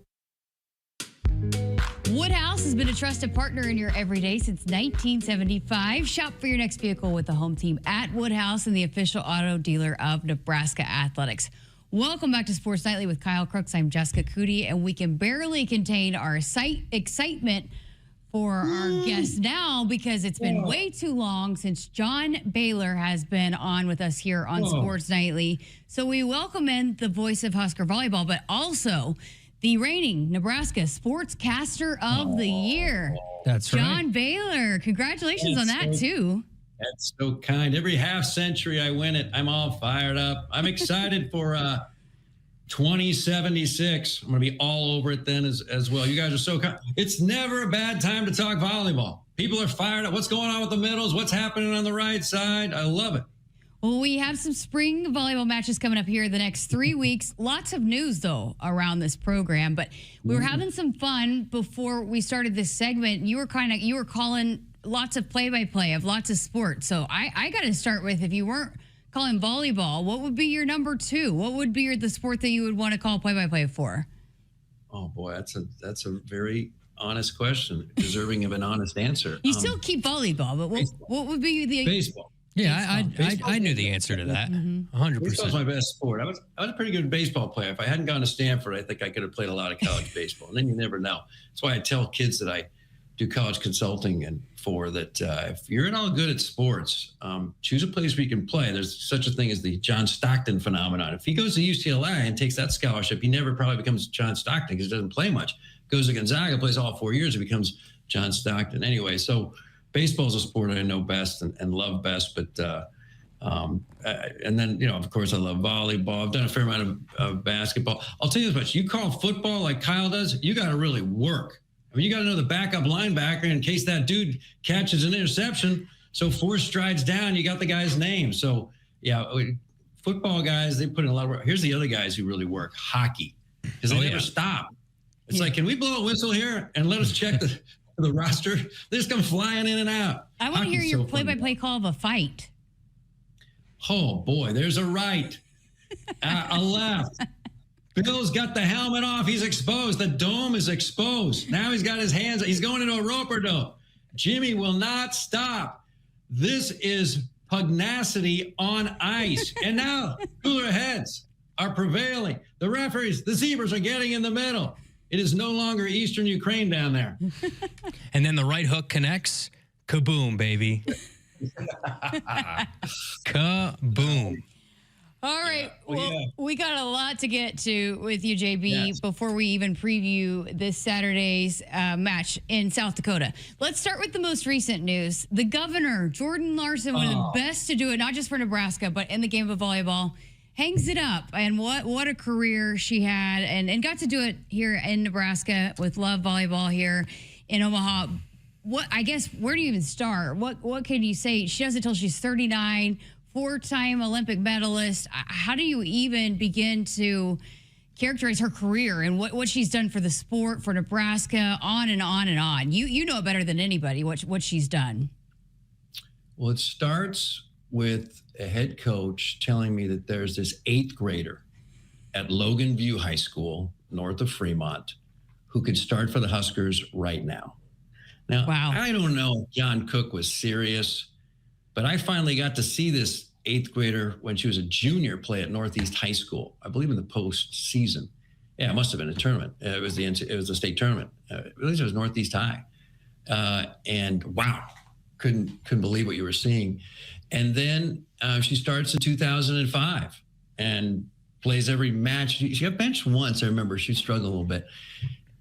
has been a trusted partner in your everyday since 1975. Shop for your next vehicle with the home team at Woodhouse and the official auto dealer of Nebraska Athletics. Welcome back to Sports Nightly with Kyle Crooks. I'm Jessica Coody, and we can barely contain our excitement for our guest now because it's been way too long since John Baylor has been on with us here on Sports Nightly. So we welcome in the voice of Husker volleyball, but also the reigning Nebraska Sportscaster of the Year. That's right. John Baylor. Congratulations on that, too. That's so kind. Every half century I win it, I'm all fired up. I'm excited for 2076. I'm going to be all over it then as well. You guys are so kind. It's never a bad time to talk volleyball. People are fired up. What's going on with the middles? What's happening on the right side? I love it. Well, we have some spring volleyball matches coming up here the next 3 weeks. Lots of news, though, around this program. But we were having some fun before we started this segment. You were calling lots of play-by-play of lots of sports. So I got to start with, if you weren't calling volleyball, what would be your number two? What would be the sport that you would want to call play-by-play for? Oh boy, that's a very honest question, deserving of an honest answer. You still keep volleyball, but what would be the baseball? Yeah, I knew the answer to that. 100%. Baseball's my best sport. I was a pretty good baseball player. If I hadn't gone to Stanford, I think I could have played a lot of college baseball. And then you never know. That's why I tell kids that I do college consulting and for that if you're at all good at sports, choose a place where you can play. There's such a thing as the John Stockton phenomenon. If he goes to UCLA and takes that scholarship, he never probably becomes John Stockton because he doesn't play much. Goes to Gonzaga, plays all 4 years, and becomes John Stockton. Anyway, so baseball is a sport I know best and love best, but and then, of course, I love volleyball. I've done a fair amount of basketball. I'll tell you this much. You call football like Kyle does, you got to really work. I mean, you got to know the backup linebacker in case that dude catches an interception. So 4 strides down, you got the guy's name. So, yeah, football guys, they put in a lot of work. Here's the other guys who really work, hockey, because they never stop. It's like, can we blow a whistle here and let us check the roster? They just come flying in and out. I want to hear your play-by-play call of a fight. Oh, boy, there's a right, a left. Bill's got the helmet off. He's exposed. The dome is exposed. Now he's got his hands. He's going into a rope-a-dope. Jimmy will not stop. This is pugnacity on ice. And now cooler heads are prevailing. The referees, the zebras are getting in the middle. It is no longer Eastern Ukraine down there. And then the right hook connects. Kaboom, baby. Kaboom. All right. We got a lot to get to with you, JB, before we even preview this Saturday's match in South Dakota. Let's start with the most recent news. The governor, Jordan Larson, one of the best to do it, not just for Nebraska, but in the game of volleyball, hangs it up. And what a career she had and got to do it here in Nebraska with Love Volleyball here in Omaha. Where do you even start? What can you say? She does it till she's 39, 4-time Olympic medalist. How do you even begin to characterize her career and what she's done for the sport, for Nebraska, on and on and on? You know it better than anybody what she's done. Well, it starts with a head coach telling me that there's this 8th grader at Logan View High School, north of Fremont, who could start for the Huskers right now. Now, I don't know if John Cook was serious, but I finally got to see this 8th grader when she was a junior play at Northeast High School, I believe in the postseason. Yeah, it must have been a tournament. It was the state tournament. At least it was Northeast High. And wow, couldn't believe what you were seeing. And then she starts in 2005 and plays every match. She got benched once, I remember. She struggled a little bit.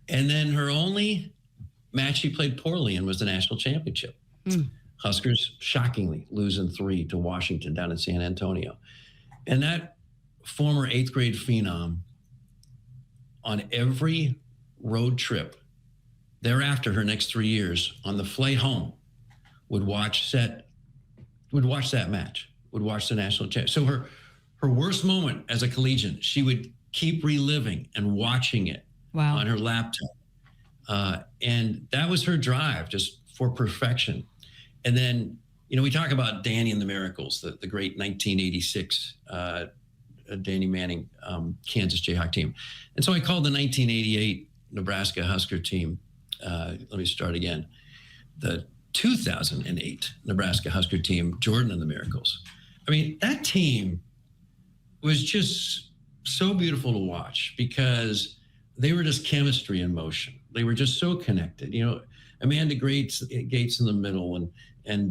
And then her only match she played poorly in was the national championship. Huskers shockingly losing 3 to Washington down in San Antonio. And that former 8th grade phenom on every road trip thereafter, her next 3 years, on the flight home, would watch that match, would watch the national championship. So her worst moment as a collegian, she would keep reliving and watching it on her laptop. And that was her drive, just for perfection. And then, we talk about Danny and the Miracles, the great 1986 Danny Manning Kansas Jayhawk team. And so I called the 1988 Nebraska Husker team let me start again. The 2008 Nebraska Husker team, Jordan and the Miracles. I mean, that team was just so beautiful to watch because they were just chemistry in motion. They were just so connected. You know, Amanda Gates in the middle and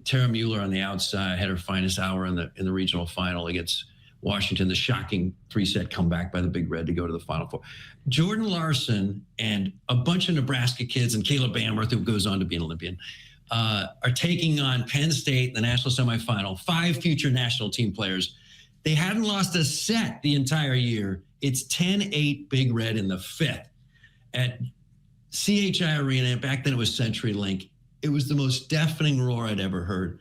Tara Mueller on the outside had her finest hour in the regional final against Washington, the shocking 3-set comeback by the Big Red to go to the Final Four. Jordan Larson and a bunch of Nebraska kids and Caleb Bamworth, who goes on to be an Olympian, are taking on Penn State in the national semifinal, 5 future national team players. They hadn't lost a set the entire year. It's 10-8 Big Red in the 5th at CHI Arena. Back then it was CenturyLink. It was the most deafening roar I'd ever heard.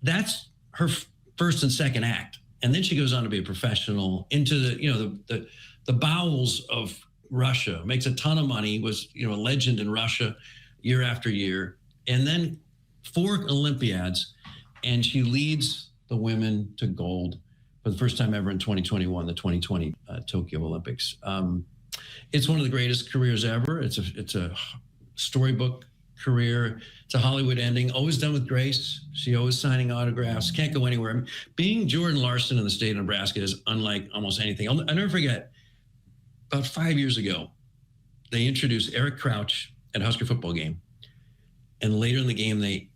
That's her first and second act. And then she goes on to be a professional into the bowels of Russia, makes a ton of money, was, a legend in Russia year after year. And then 4 Olympiads, and she leads the women to gold for the first time ever in 2021, the 2020 Tokyo Olympics. It's one of the greatest careers ever. It's a storybook career. It's a Hollywood ending, always done with grace. She always signing autographs, can't go anywhere. I mean, being Jordan Larson in the state of Nebraska is unlike almost anything. I'll never forget, about 5 years ago, they introduced Eric Crouch at a Husker football game. And later in the game, they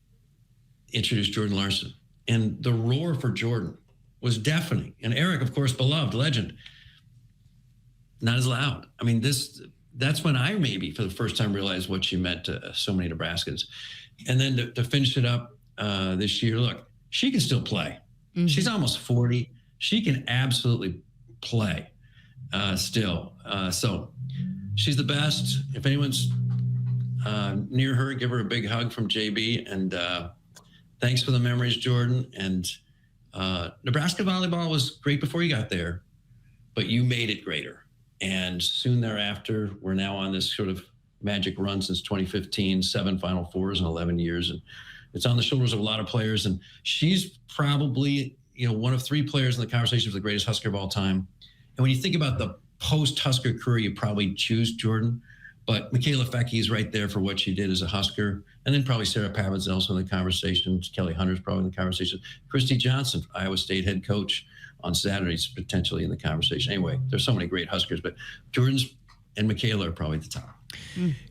introduced Jordan Larson. And the roar for Jordan was deafening. And Eric, of course, beloved, legend, not as loud. I mean, that's when I maybe for the first time realized what she meant to so many Nebraskans. And then to finish it up this year, look, she can still play. Mm-hmm. She's almost 40. She can absolutely play still. So she's the best. If anyone's near her, give her a big hug from JB. And thanks for the memories, Jordan. And Nebraska volleyball was great before you got there, but you made it greater. And soon thereafter, we're now on this sort of magic run since 2015, 7 Final Fours in 11 years. And it's on the shoulders of a lot of players. And she's probably, one of 3 players in the conversation for the greatest Husker of all time. And when you think about the post-Husker career, you probably choose Jordan. But Michaela Fecky is right there for what she did as a Husker. And then probably Sarah Pavin's also in the conversation. Kelly Hunter's probably in the conversation. Christy Johnson, Iowa State head coach, on Saturdays, potentially in the conversation. Anyway, there's so many great Huskers, but Jordan's and Michaela are probably at the top.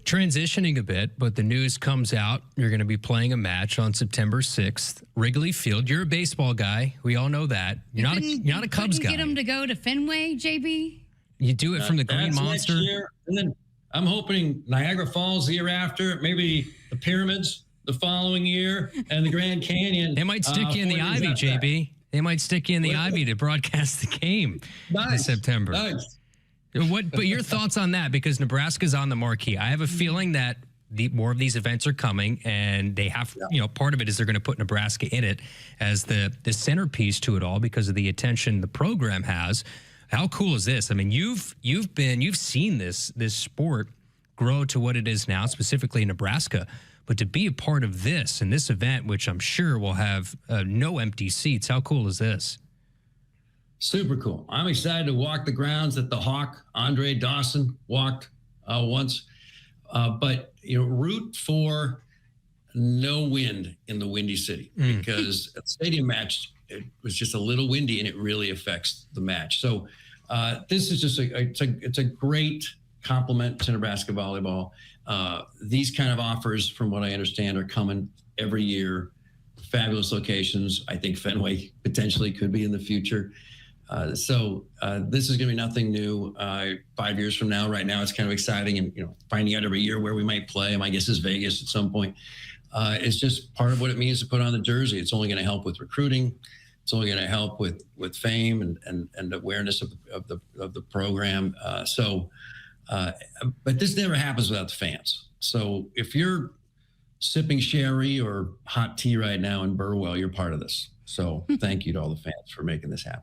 Transitioning a bit, but the news comes out. You're going to be playing a match on September 6th, Wrigley Field. You're a baseball guy. We all know that. You're not a Cubs guy. Get him to go to Fenway, JB? You do it from the Green That's Monster. Next year. And then I'm hoping Niagara Falls the year after, maybe the Pyramids the following year, and the Grand Canyon. They might stick you in the Ivy, JB. They might stick you in the Ivy to broadcast the game in September. Nice. But your thoughts on that? Because Nebraska's on the marquee. I have a feeling that more of these events are coming, and they have, part of it is they're going to put Nebraska in it as the centerpiece to it all because of the attention the program has. How cool is this? I mean, you've seen this sport grow to what it is now, specifically in Nebraska. But to be a part of this and this event, which I'm sure will have no empty seats, how cool is this? Super cool. I'm excited to walk the grounds that the Hawk, Andre Dawson, walked once. But, root for no wind in the Windy City because a stadium match, it was just a little windy and it really affects the match. So this is just it's a great compliment to Nebraska volleyball. These kind of offers, from what I understand, are coming every year. Fabulous locations. I think Fenway potentially could be in the future. So this is going to be nothing new 5 years from now. Right now, it's kind of exciting, and finding out every year where we might play. My guess is Vegas at some point. It's just part of what it means to put on the jersey. It's only going to help with recruiting. It's only going to help with fame and awareness of the program. But this never happens without the fans. So if you're sipping sherry or hot tea right now in Burwell, you're part of this. So thank you to all the fans for making this happen.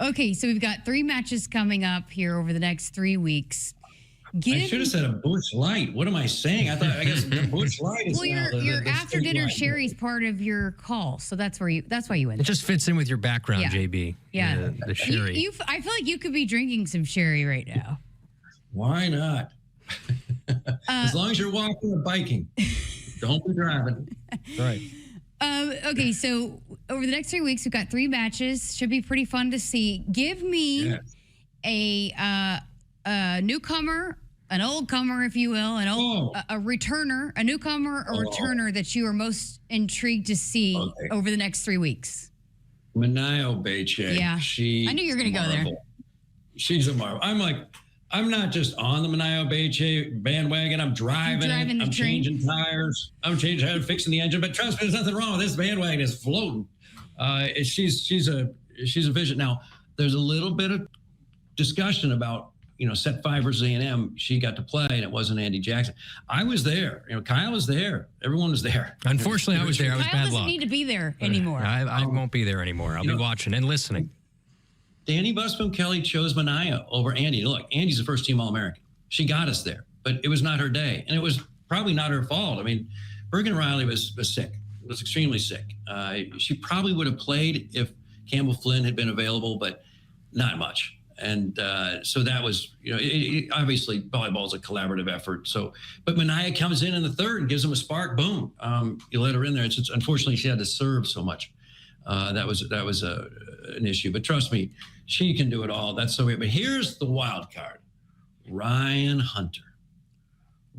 Okay, so we've got 3 matches coming up here over the next 3 weeks. I should have said a Busch Light. What am I saying? I guess the Busch Light is your after dinner sherry's part of your call, so that's why you went. It just fits in with your background, JB. Yeah, the sherry. I feel like you could be drinking some sherry right now. Why not? As long as you're walking or biking, don't be driving. Right. Okay, so over the next 3 weeks, we've got 3 matches. Should be pretty fun to see. Give me a newcomer, an old comer, if you will, a returner, a newcomer, a returner that you are most intrigued to see over the next 3 weeks. Manio Beche. Yeah. I knew you were going to go there. She's a marvel. I'm not just on the Manio Beche bandwagon. I'm driving it. I'm changing tires. I'm fixing the engine. But trust me, there's nothing wrong with this bandwagon. It's floating. She's a vision. Now, there's a little bit of discussion about, set 5 versus A&M. She got to play, and it wasn't Andy Jackson. I was there. Kyle was there. Everyone was there. Unfortunately, I was there. I was Kyle bad doesn't luck. need to be there anymore. I won't be there anymore. I'll be watching and listening. Danny Busboom Kelly chose Manio over Andy. Look, Andy's a first-team All-American. She got us there, but it was not her day, and it was probably not her fault. I mean, Bergen Riley was sick. Was extremely sick. She probably would have played if Campbell Flynn had been available, but not much. And so that was, obviously volleyball is a collaborative effort. So, but Manio comes in the third and gives them a spark. Boom. You let her in there. It's unfortunately she had to serve so much. That was an issue. But trust me, she can do it all. That's so weird. But here's the wild card: Ryan Hunter.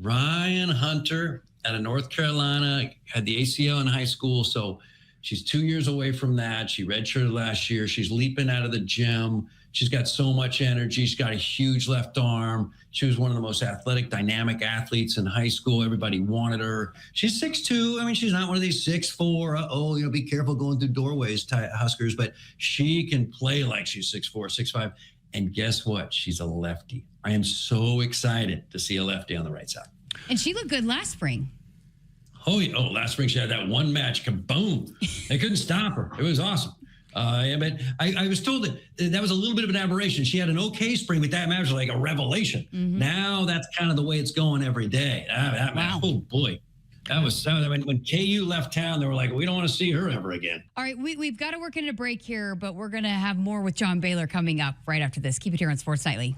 Ryan Hunter out of North Carolina, had the ACL in high school, so she's 2 years away from that. She redshirted last year. She's leaping out of the gym. She's got so much energy. She's got a huge left arm. She was one of the most athletic, dynamic athletes in high school. Everybody wanted her. She's 6'2". I mean, she's not one of these 6'4", be careful going through doorways type Huskers, but she can play like she's 6'4", 6'5". And guess what? She's a lefty. I am so excited to see a lefty on the right side. And she looked good last spring. Last spring she had that one match, kaboom. They couldn't stop her. It was awesome. But I was told that was a little bit of an aberration. She had an okay spring, but that match was like a revelation. Mm-hmm. Now that's kind of the way it's going every day. That match, oh boy. That was when KU left town, they were like, we don't want to see her ever again. All right, we've got to work in a break here, but we're going to have more with John Baylor coming up right after this. Keep it here on Sports Nightly.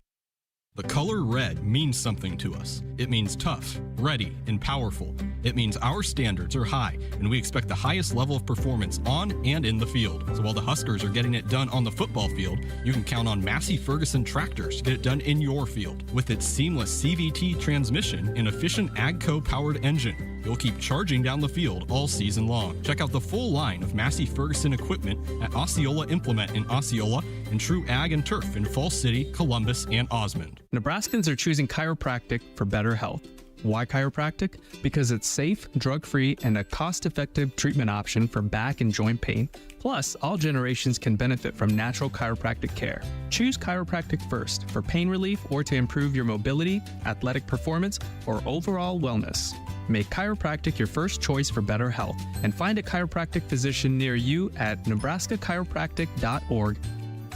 The color red means something to us. It means tough, ready, and powerful. It means our standards are high, and we expect the highest level of performance on and in the field. So while the Huskers are getting it done on the football field, you can count on Massey Ferguson tractors to get it done in your field. With its seamless CVT transmission and efficient AGCO-powered engine, you'll keep charging down the field all season long. Check out the full line of Massey Ferguson equipment at Osceola Implement in Osceola and True Ag and Turf in Falls City, Columbus, and Osmond. Nebraskans are choosing chiropractic for better health. Why chiropractic? Because it's safe, drug-free, and a cost-effective treatment option for back and joint pain. Plus, all generations can benefit from natural chiropractic care. Choose chiropractic first for pain relief or to improve your mobility, athletic performance, or overall wellness. Make chiropractic your first choice for better health and find a chiropractic physician near you at nebraskachiropractic.org.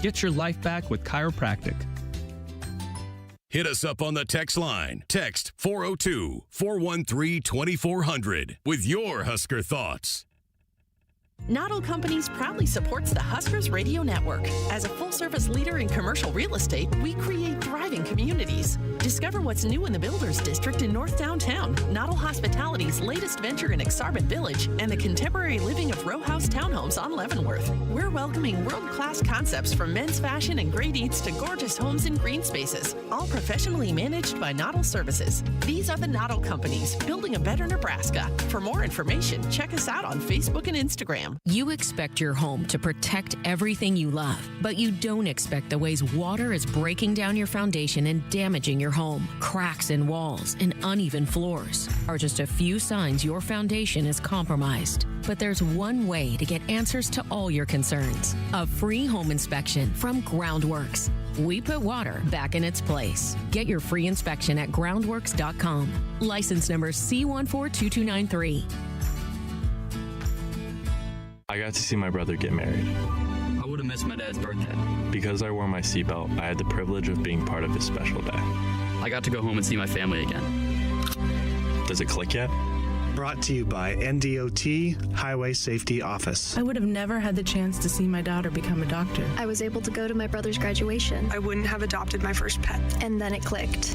Get your life back with chiropractic. Hit us up on the text line. Text 402-413-2400 with your Husker thoughts. Noddle Companies proudly supports the Huskers Radio Network. As a full-service leader in commercial real estate, we create thriving communities. Discover what's new in the Builders District in North Downtown, Noddle Hospitality's latest venture in Exarban Village, and the contemporary living of row house townhomes on Leavenworth. We're welcoming world-class concepts from men's fashion and great eats to gorgeous homes and green spaces, all professionally managed by Noddle Services. These are the Noddle Companies, building a better Nebraska. For more information, check us out on Facebook and Instagram. You expect your home to protect everything you love, but you don't expect the ways water is breaking down your foundation and damaging your home. Cracks in walls and uneven floors are just a few signs your foundation is compromised. But there's one way to get answers to all your concerns: a free home inspection from Groundworks. We put water back in its place. Get your free inspection at groundworks.com. License number C142293. I got to see my brother get married. I would have missed my dad's birthday. Because I wore my seatbelt, I had the privilege of being part of his special day. I got to go home and see my family again. Does it click yet? Brought to you by NDOT Highway Safety Office. I would have never had the chance to see my daughter become a doctor. I was able to go to my brother's graduation. I wouldn't have adopted my first pet. And then it clicked.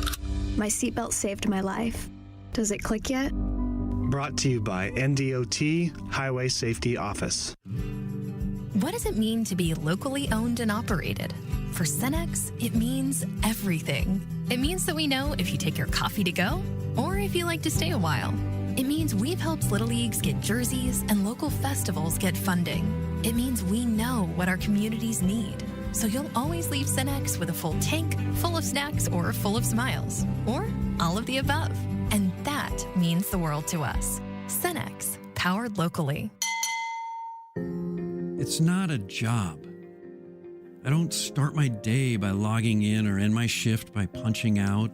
My seatbelt saved my life. Does it click yet? Brought to you by NDOT Highway Safety Office. What does it mean to be locally owned and operated? For Cenex, it means everything. It means that we know if you take your coffee to go or if you like to stay a while. It means we've helped Little Leagues get jerseys and local festivals get funding. It means we know what our communities need. So you'll always leave Cenex with a full tank, full of snacks, or full of smiles, or all of the above. And that means the world to us. Cenex, powered locally. It's not a job. I don't start my day by logging in or end my shift by punching out.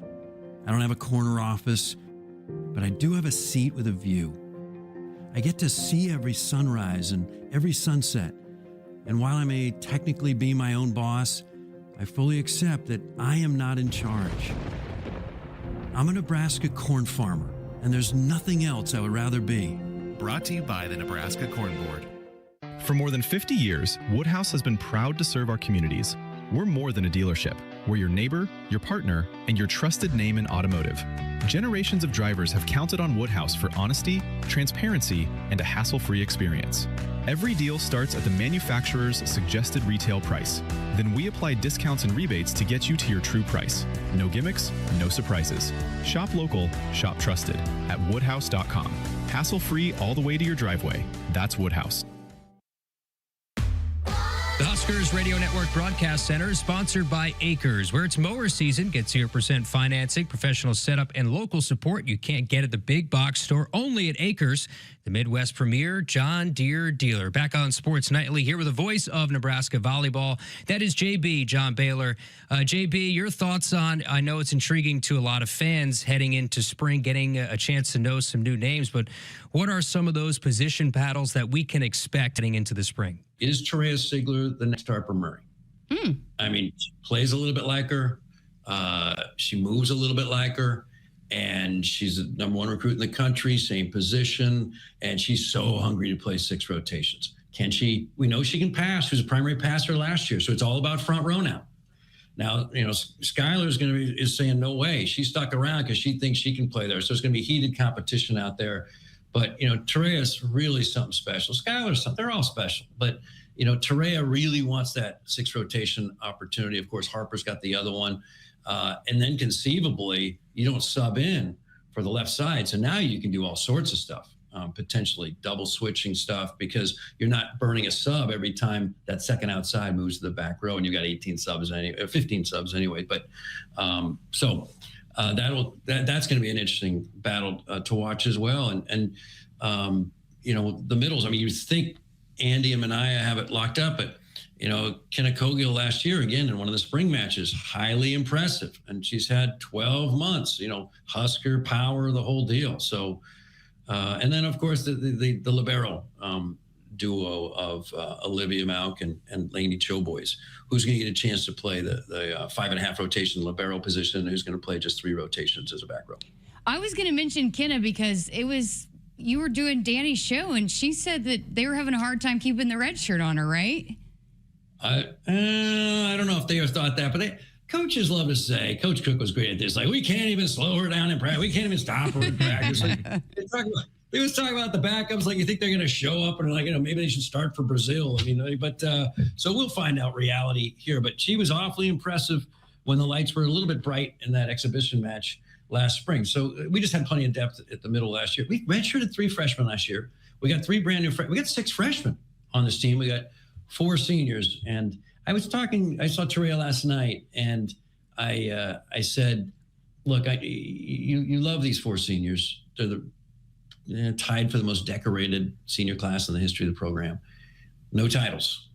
I don't have a corner office, but I do have a seat with a view. I get to see every sunrise and every sunset. And while I may technically be my own boss, I fully accept that I am not in charge. I'm a Nebraska corn farmer, and there's nothing else I would rather be. Brought to you by the Nebraska Corn Board. For more than 50 years, Woodhouse has been proud to serve our communities. We're more than a dealership. We're your neighbor, your partner, and your trusted name in automotive. Generations of drivers have counted on Woodhouse for honesty, transparency, and a hassle-free experience. Every deal starts at the manufacturer's suggested retail price. Then we apply discounts and rebates to get you to your true price. No gimmicks, no surprises. Shop local, shop trusted at woodhouse.com. Hassle-free all the way to your driveway. That's Woodhouse. The Akrs Radio Network Broadcast Center is sponsored by Akrs, where it's mower season. Get 0% financing, professional setup, and local support you can't get at the big box store, only at Akrs, the Midwest premier John Deere dealer. Back on Sports Nightly here with the voice of Nebraska volleyball. That is JB, John Baylor. JB, your thoughts on, I know it's intriguing to a lot of fans heading into spring, getting a chance to know some new names, but what are some of those position battles that we can expect heading into the spring? Is Terea Sigler the next Harper Murray? I mean, she plays a little bit like her. She moves a little bit like her. And she's the number one recruit in the country, same position. And she's so hungry to play 6 rotations. Can she? We know she can pass. She was a primary passer last year. So it's all about front row now. Now, you know, Skylar's is saying no way. She stuck around because she thinks she can play there. So it's going to be heated competition out there. But, you know, Terea's really something special. Skylar's something. They're all special. But, you know, Terea really wants that 6 rotation opportunity. Of course, Harper's got the other one. And then conceivably, you don't sub in for the left side. So now you can do all sorts of stuff, potentially double switching stuff, because you're not burning a sub every time that second outside moves to the back row and you got 15 subs anyway. But that's going to be an interesting battle to watch as well. And you know, the middles, I mean, you think Andy and Mania have it locked up, but you know, Kenna Cogill last year, again, in one of the spring matches, highly impressive. And she's had 12 months, you know, Husker power, the whole deal. So, and then, of course, the libero duo of Olivia Mauk and Lainey Choboys, who's going to get a chance to play the 5.5 rotation libero position, and who's going to play just 3 rotations as a back row. I was going to mention Kenna because you were doing Danny's show, and she said that they were having a hard time keeping the red shirt on her, right? I don't know if they ever thought that, but coaches love to say, Coach Cook was great at this. Like, we can't even slow her down in practice. We can't even stop her in practice. Like, they was talking about the backups. Like, you think they're going to show up and like, you know, maybe they should start for Brazil. I mean, but so we'll find out reality here. But she was awfully impressive when the lights were a little bit bright in that exhibition match last spring. So we just had plenty of depth at the middle last year. We redshirted 3 freshmen last year. We got 3 brand new freshmen. We got 6 freshmen on this team. We got 4 seniors. And I saw Terea last night, and I said, look, you love these 4 seniors. They're tied for the most decorated senior class in the history of the program. No titles.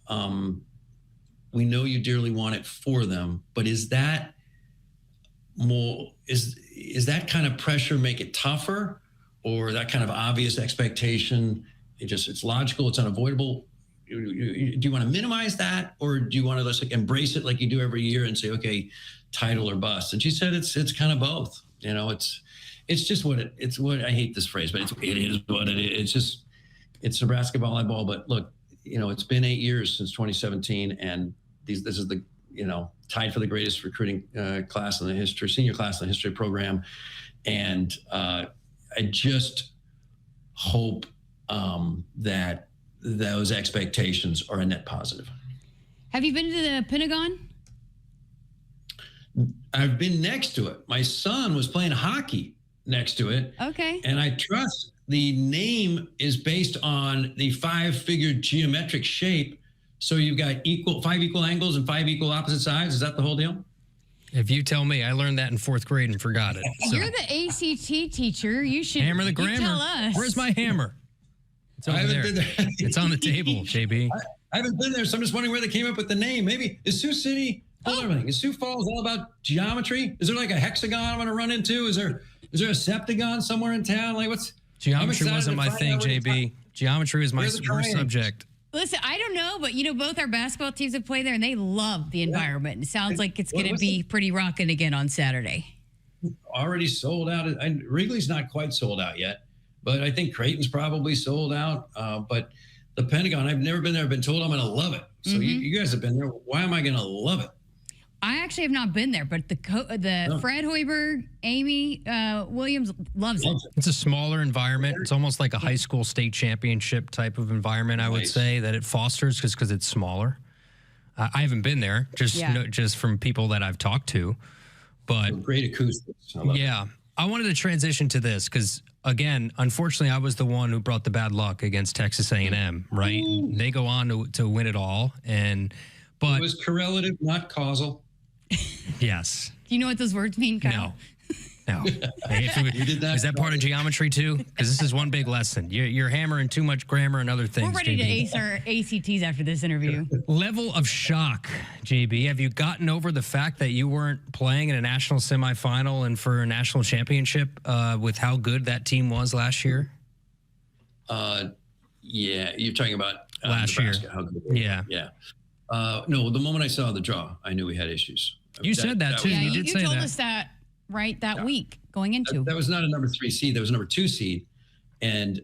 We know you dearly want it for them, but is that that kind of pressure make it tougher, or that kind of obvious expectation? It's logical, it's unavoidable. Do you want to minimize that, or do you want to just like embrace it like you do every year and say, okay, title or bust? And she said it's kind of both. You know, it's just what I hate this phrase, but it is what it is. It's Nebraska volleyball. But look, you know, it's been 8 years since 2017, and this is the tied for the greatest recruiting class in the history, senior class in the history program. And I just hope that those expectations are a net positive. Have you been to the Pentagon? I've been next to it. My son was playing hockey next to it. Okay. And I trust the name is based on the 5-figure geometric shape. So you've got 5 equal angles and 5 equal opposite sides. Is that the whole deal? If you tell me, I learned that in 4th grade and forgot it. So. You're the ACT teacher. You should hammer the grammar. Tell us. Where's my hammer? It's over there. It's on the table, JB. I haven't been there, so I'm just wondering where they came up with the name. Maybe is Sioux City? Is Sioux Falls all about geometry? Is there like a hexagon I'm going to run into? Is there a septagon somewhere in town? Like what's geometry wasn't my thing, JB. Geometry is my worst subject. Listen, I don't know, but both our basketball teams have played there, and they love the environment. It sounds like it's going to be pretty rocking again on Saturday. Already sold out. Wrigley's not quite sold out yet, but I think Creighton's probably sold out. But the Pentagon, I've never been there. I've been told I'm going to love it. So you guys have been there. Why am I going to love it? I actually have not been there, but Fred Hoiberg, Amy Williams loves it. It's a smaller environment. It's almost like a high school state championship type of environment, I would say, that it fosters because it's smaller. I haven't been there, just from people that I've talked to. But great acoustics. I wanted to transition to this because, again, unfortunately, I was the one who brought the bad luck against Texas A&M, right? They go on to win it all. But it was correlative, not causal. Yes. Do you know what those words mean, Kyle? No. Is that part of geometry too? Because this is one big lesson. You're hammering too much grammar and other things. We're ready to ace our ACTs after this interview. Level of shock, JB. Have you gotten over the fact that you weren't playing in a national semifinal and for a national championship with how good that team was last year? Yeah, you're talking about last Nebraska, year. How good Yeah. No, the moment I saw the draw, I knew we had issues. You said that too. You did say that. You told us that that week going into. That was not a number 3 seed. That was a number 2 seed. And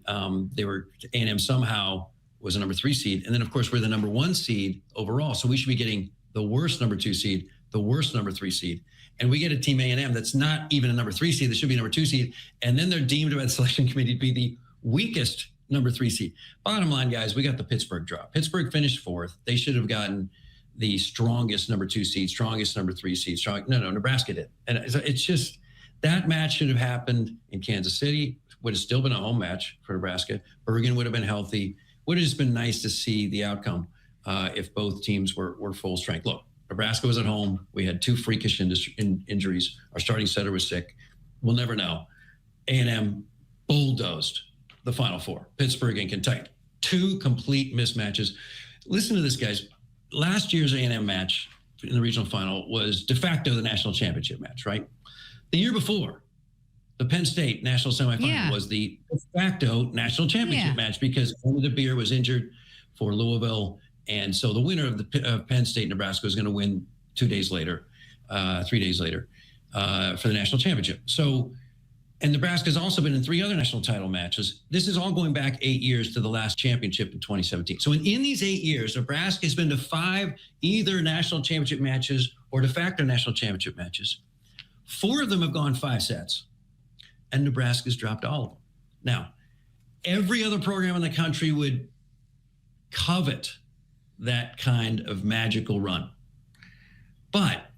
they were, A&M somehow was a number 3 seed. And then, of course, we're the number 1 seed overall. So we should be getting the worst number 2 seed, the worst number 3 seed. And we get a team A&M that's not even a number 3 seed. That should be a number 2 seed. And then they're deemed by the selection committee to be the weakest number 3 seed. Bottom line, guys, we got the Pittsburgh draw. Pittsburgh finished 4th. They should have gotten the strongest number 2 seed, strongest number 3 seed. No, Nebraska did. And it's just, that match should have happened in Kansas City. Would have still been a home match for Nebraska. Bergen would have been healthy. Would have just been nice to see the outcome if both teams were full strength. Look, Nebraska was at home. We had 2 freakish injuries. Our starting center was sick. We'll never know. A&M bulldozed the Final Four, Pittsburgh and Kentucky. 2 complete mismatches. Listen to this, guys. Last year's A&M match in the regional final was de facto the national championship match, right? The year before, the Penn State national semifinal was the de facto national championship match because only the beer was injured for Louisville. And so the winner of the Penn State, Nebraska, was going to win 3 days later, for the national championship. So, and Nebraska's also been in 3 other national title matches. This is all going back 8 years to the last championship in 2017. So in these 8 years, Nebraska has been to 5 either national championship matches or de facto national championship matches. 4 of them have gone 5 sets, and Nebraska's dropped all of them. Now, every other program in the country would covet that kind of magical run. But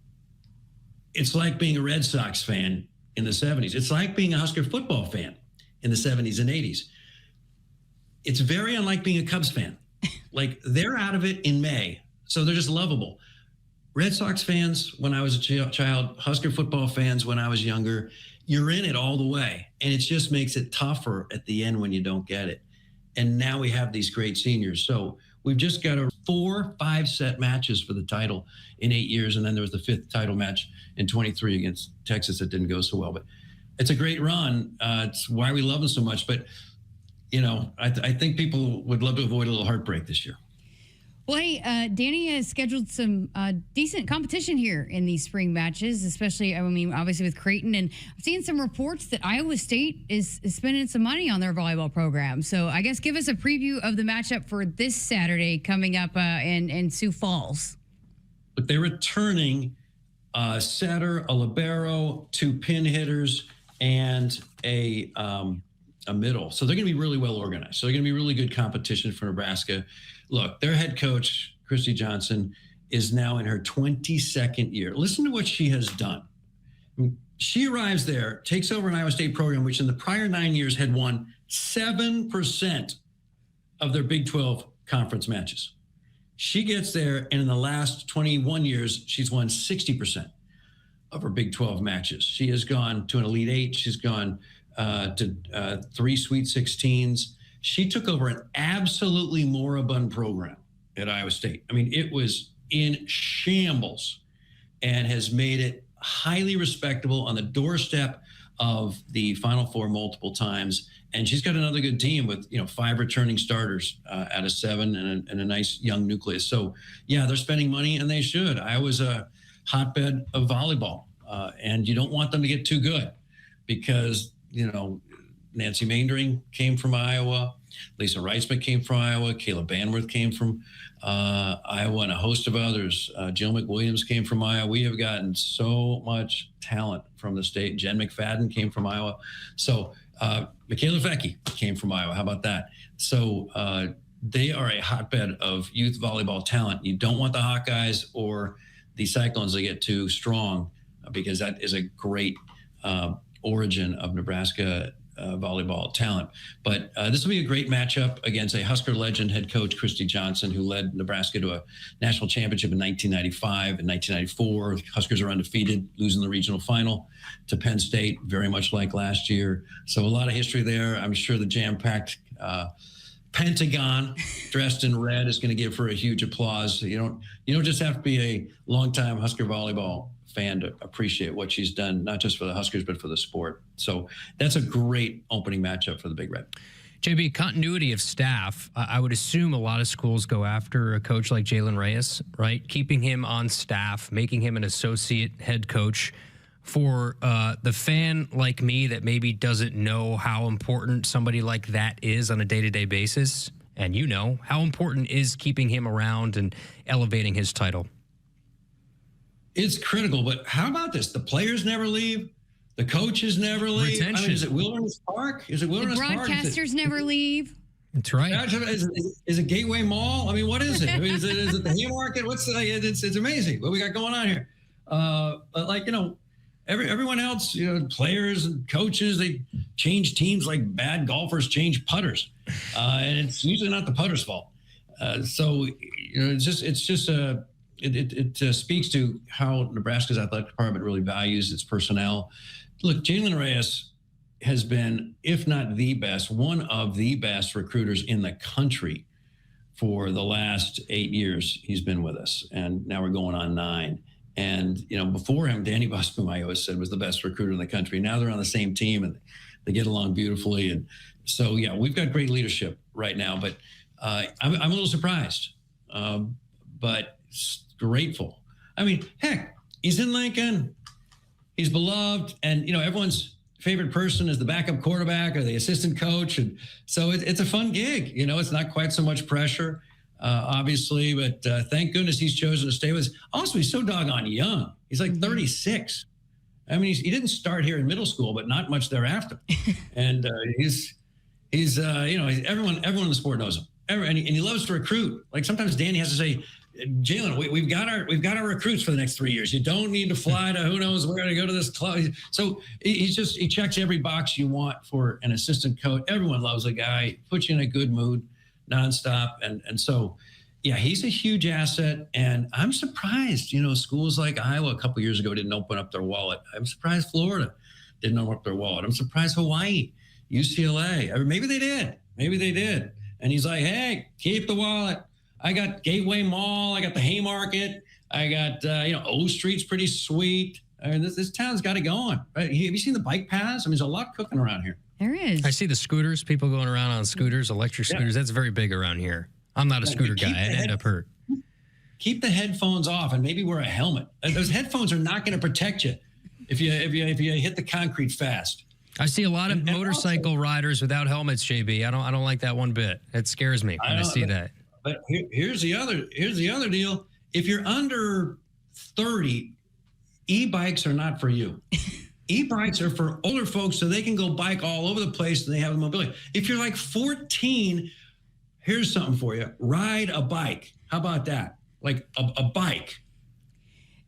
it's like being a Red Sox fan in the 70s. It's like being a Husker football fan in the 70s and 80s. It's very unlike being a Cubs fan. Like, they're out of it in May, so they're just lovable. Red Sox fans when I was a child, Husker football fans when I was younger, you're in it all the way. And it just makes it tougher at the end when you don't get it. And now we have these great seniors. So we've just got 4 5-set matches for the title in 8 years. And then there was the 5th title match in 23 against Texas that didn't go so well. But it's a great run. It's why we love them so much. But, you know, I think people would love to avoid a little heartbreak this year. Well, hey, Danny has scheduled some decent competition here in these spring matches, especially, I mean, obviously with Creighton. And I've seen some reports that Iowa State is spending some money on their volleyball program. So I guess give us a preview of the matchup for this Saturday coming up in Sioux Falls. but they're returning a setter, a libero, 2 pin hitters, and a middle. So they're going to be really well organized. So they're going to be really good competition for Nebraska. Look, their head coach, Christy Johnson, is now in her 22nd year. Listen to what she has done. I mean, she arrives there, takes over an Iowa State program, which in the prior 9 years had won 7% of their Big 12 conference matches. She gets there, and in the last 21 years, she's won 60% of her Big 12 matches. She has gone to an Elite Eight. She's gone to 3 Sweet 16s. She took over an absolutely moribund program at Iowa State. I mean, it was in shambles, and has made it highly respectable on the doorstep of the Final Four multiple times. And she's got another good team with 5 returning starters out of 7 and a nice young nucleus. So yeah, they're spending money, and they should. Iowa's a hotbed of volleyball, and you don't want them to get too good, because Nancy Maindring came from Iowa, Lisa Reisman came from Iowa, Kayla Banworth came from Iowa, and a host of others. Jill McWilliams came from Iowa. We have gotten so much talent from the state. Jen McFadden came from Iowa. So Michaela Vecchi came from Iowa. How about that? So they are a hotbed of youth volleyball talent. You don't want the Hawkeyes or the Cyclones to get too strong, because that is a great origin of Nebraska volleyball talent. But this will be a great matchup against a Husker legend head coach, Christy Johnson, who led Nebraska to a national championship in 1995 and 1994. Huskers are undefeated, losing the regional final to Penn State, very much like last year. So a lot of history there. I'm sure the jam-packed Pentagon dressed in red is going to give her a huge applause. You don't just have to be a longtime Husker volleyball fan to appreciate what she's done, not just for the Huskers, but for the sport. So that's a great opening matchup for the Big Red. JB, continuity of staff. I would assume a lot of schools go after a coach like Jalen Reyes, right? Keeping him on staff, making him an associate head coach. For the fan like me that maybe doesn't know how important somebody like that is on a day-to-day basis, and how important is keeping him around and elevating his title? It's critical, but how about this? The players never leave. The coaches never leave. Retention. I mean, is it Wilderness Park? The broadcasters never leave. That's right. Is it Gateway Mall? I mean, what is it? I mean, is it the Haymarket? It's amazing what we got going on here. But everyone else, players and coaches, they change teams like bad golfers change putters, and it's usually not the putter's fault. It speaks to how Nebraska's athletic department really values its personnel. Look, Jalen Reyes has been, if not the best, one of the best recruiters in the country for the last 8 years. He's been with us, and now we're going on 9. And, before him, Danny Busboom, I always said, was the best recruiter in the country. Now they're on the same team, and they get along beautifully. And so, yeah, we've got great leadership right now. But I'm a little surprised, but grateful. I mean, heck, he's in Lincoln. He's beloved. And, everyone's favorite person is the backup quarterback or the assistant coach. And so it's a fun gig. It's not quite so much pressure. Obviously, but thank goodness he's chosen to stay with us. Also, he's so doggone young. He's like 36. I mean, he didn't start here in middle school, but not much thereafter. And he's everyone in the sport knows him. And he loves to recruit. Like sometimes Danny has to say, Jalen, we've got our recruits for the next 3 years. You don't need to fly to who knows where to go to this club. So he checks every box you want for an assistant coach. Everyone loves a guy, puts you in a good mood nonstop. And so, yeah, he's a huge asset. And I'm surprised, schools like Iowa a couple years ago didn't open up their wallet. I'm surprised Florida didn't open up their wallet. I'm surprised Hawaii, UCLA. I mean, maybe they did. And he's like, hey, keep the wallet. I got Gateway Mall. I got the Haymarket. I got, O Street's pretty sweet. I mean, this town's got it going. Right? Have you seen the bike paths? I mean, there's a lot cooking around here. There is. I see the scooters, people going around on scooters, electric scooters. That's very big around here. I'm not a scooter guy. I end up hurt. Keep the headphones off and maybe wear a helmet. Those headphones are not going to protect you if you hit the concrete fast. I see a lot of motorcycle riders without helmets, JB. I don't like that one bit. It scares me when I see that. But here's the other deal. if you're under 30, e-bikes are not for you. E-bikes are for older folks so they can go bike all over the place and they have the mobility. If you're like 14, here's something for you. Ride a bike. How about that? Like a bike.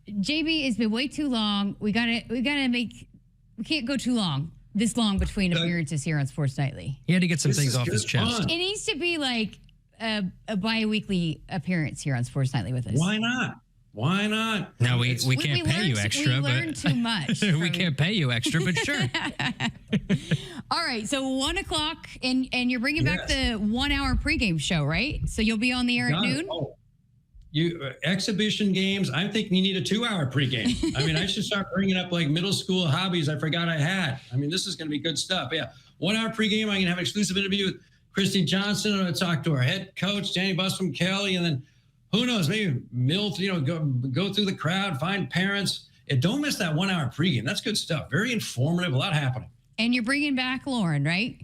JB, it's been way too long. We gotta we can't go too long. This long between appearances here on Sports Nightly. He had to get some things off his chest. It needs to be like a bi-weekly appearance here on Sports Nightly with us. Why not? Why not? Now we can't pay you extra. We learned too much. We can't pay you extra, but sure. All right, so 1 o'clock, and you're bringing back the 1 hour pregame show, right? So you'll be on the air at noon? Oh. You exhibition games. I'm thinking you need a 2-hour pregame. I mean, I should start bringing up like middle school hobbies I forgot I had. I mean, this is going to be good stuff. Yeah, 1 hour pregame. I'm going to have an exclusive interview with Christy Johnson. I'm going to talk to our head coach, Danny Busman Kelly, and then who knows, maybe Milt. Go through the crowd, find parents. And don't miss that 1 hour pregame. That's good stuff. Very informative. A lot happening. And you're bringing back Lauren, right?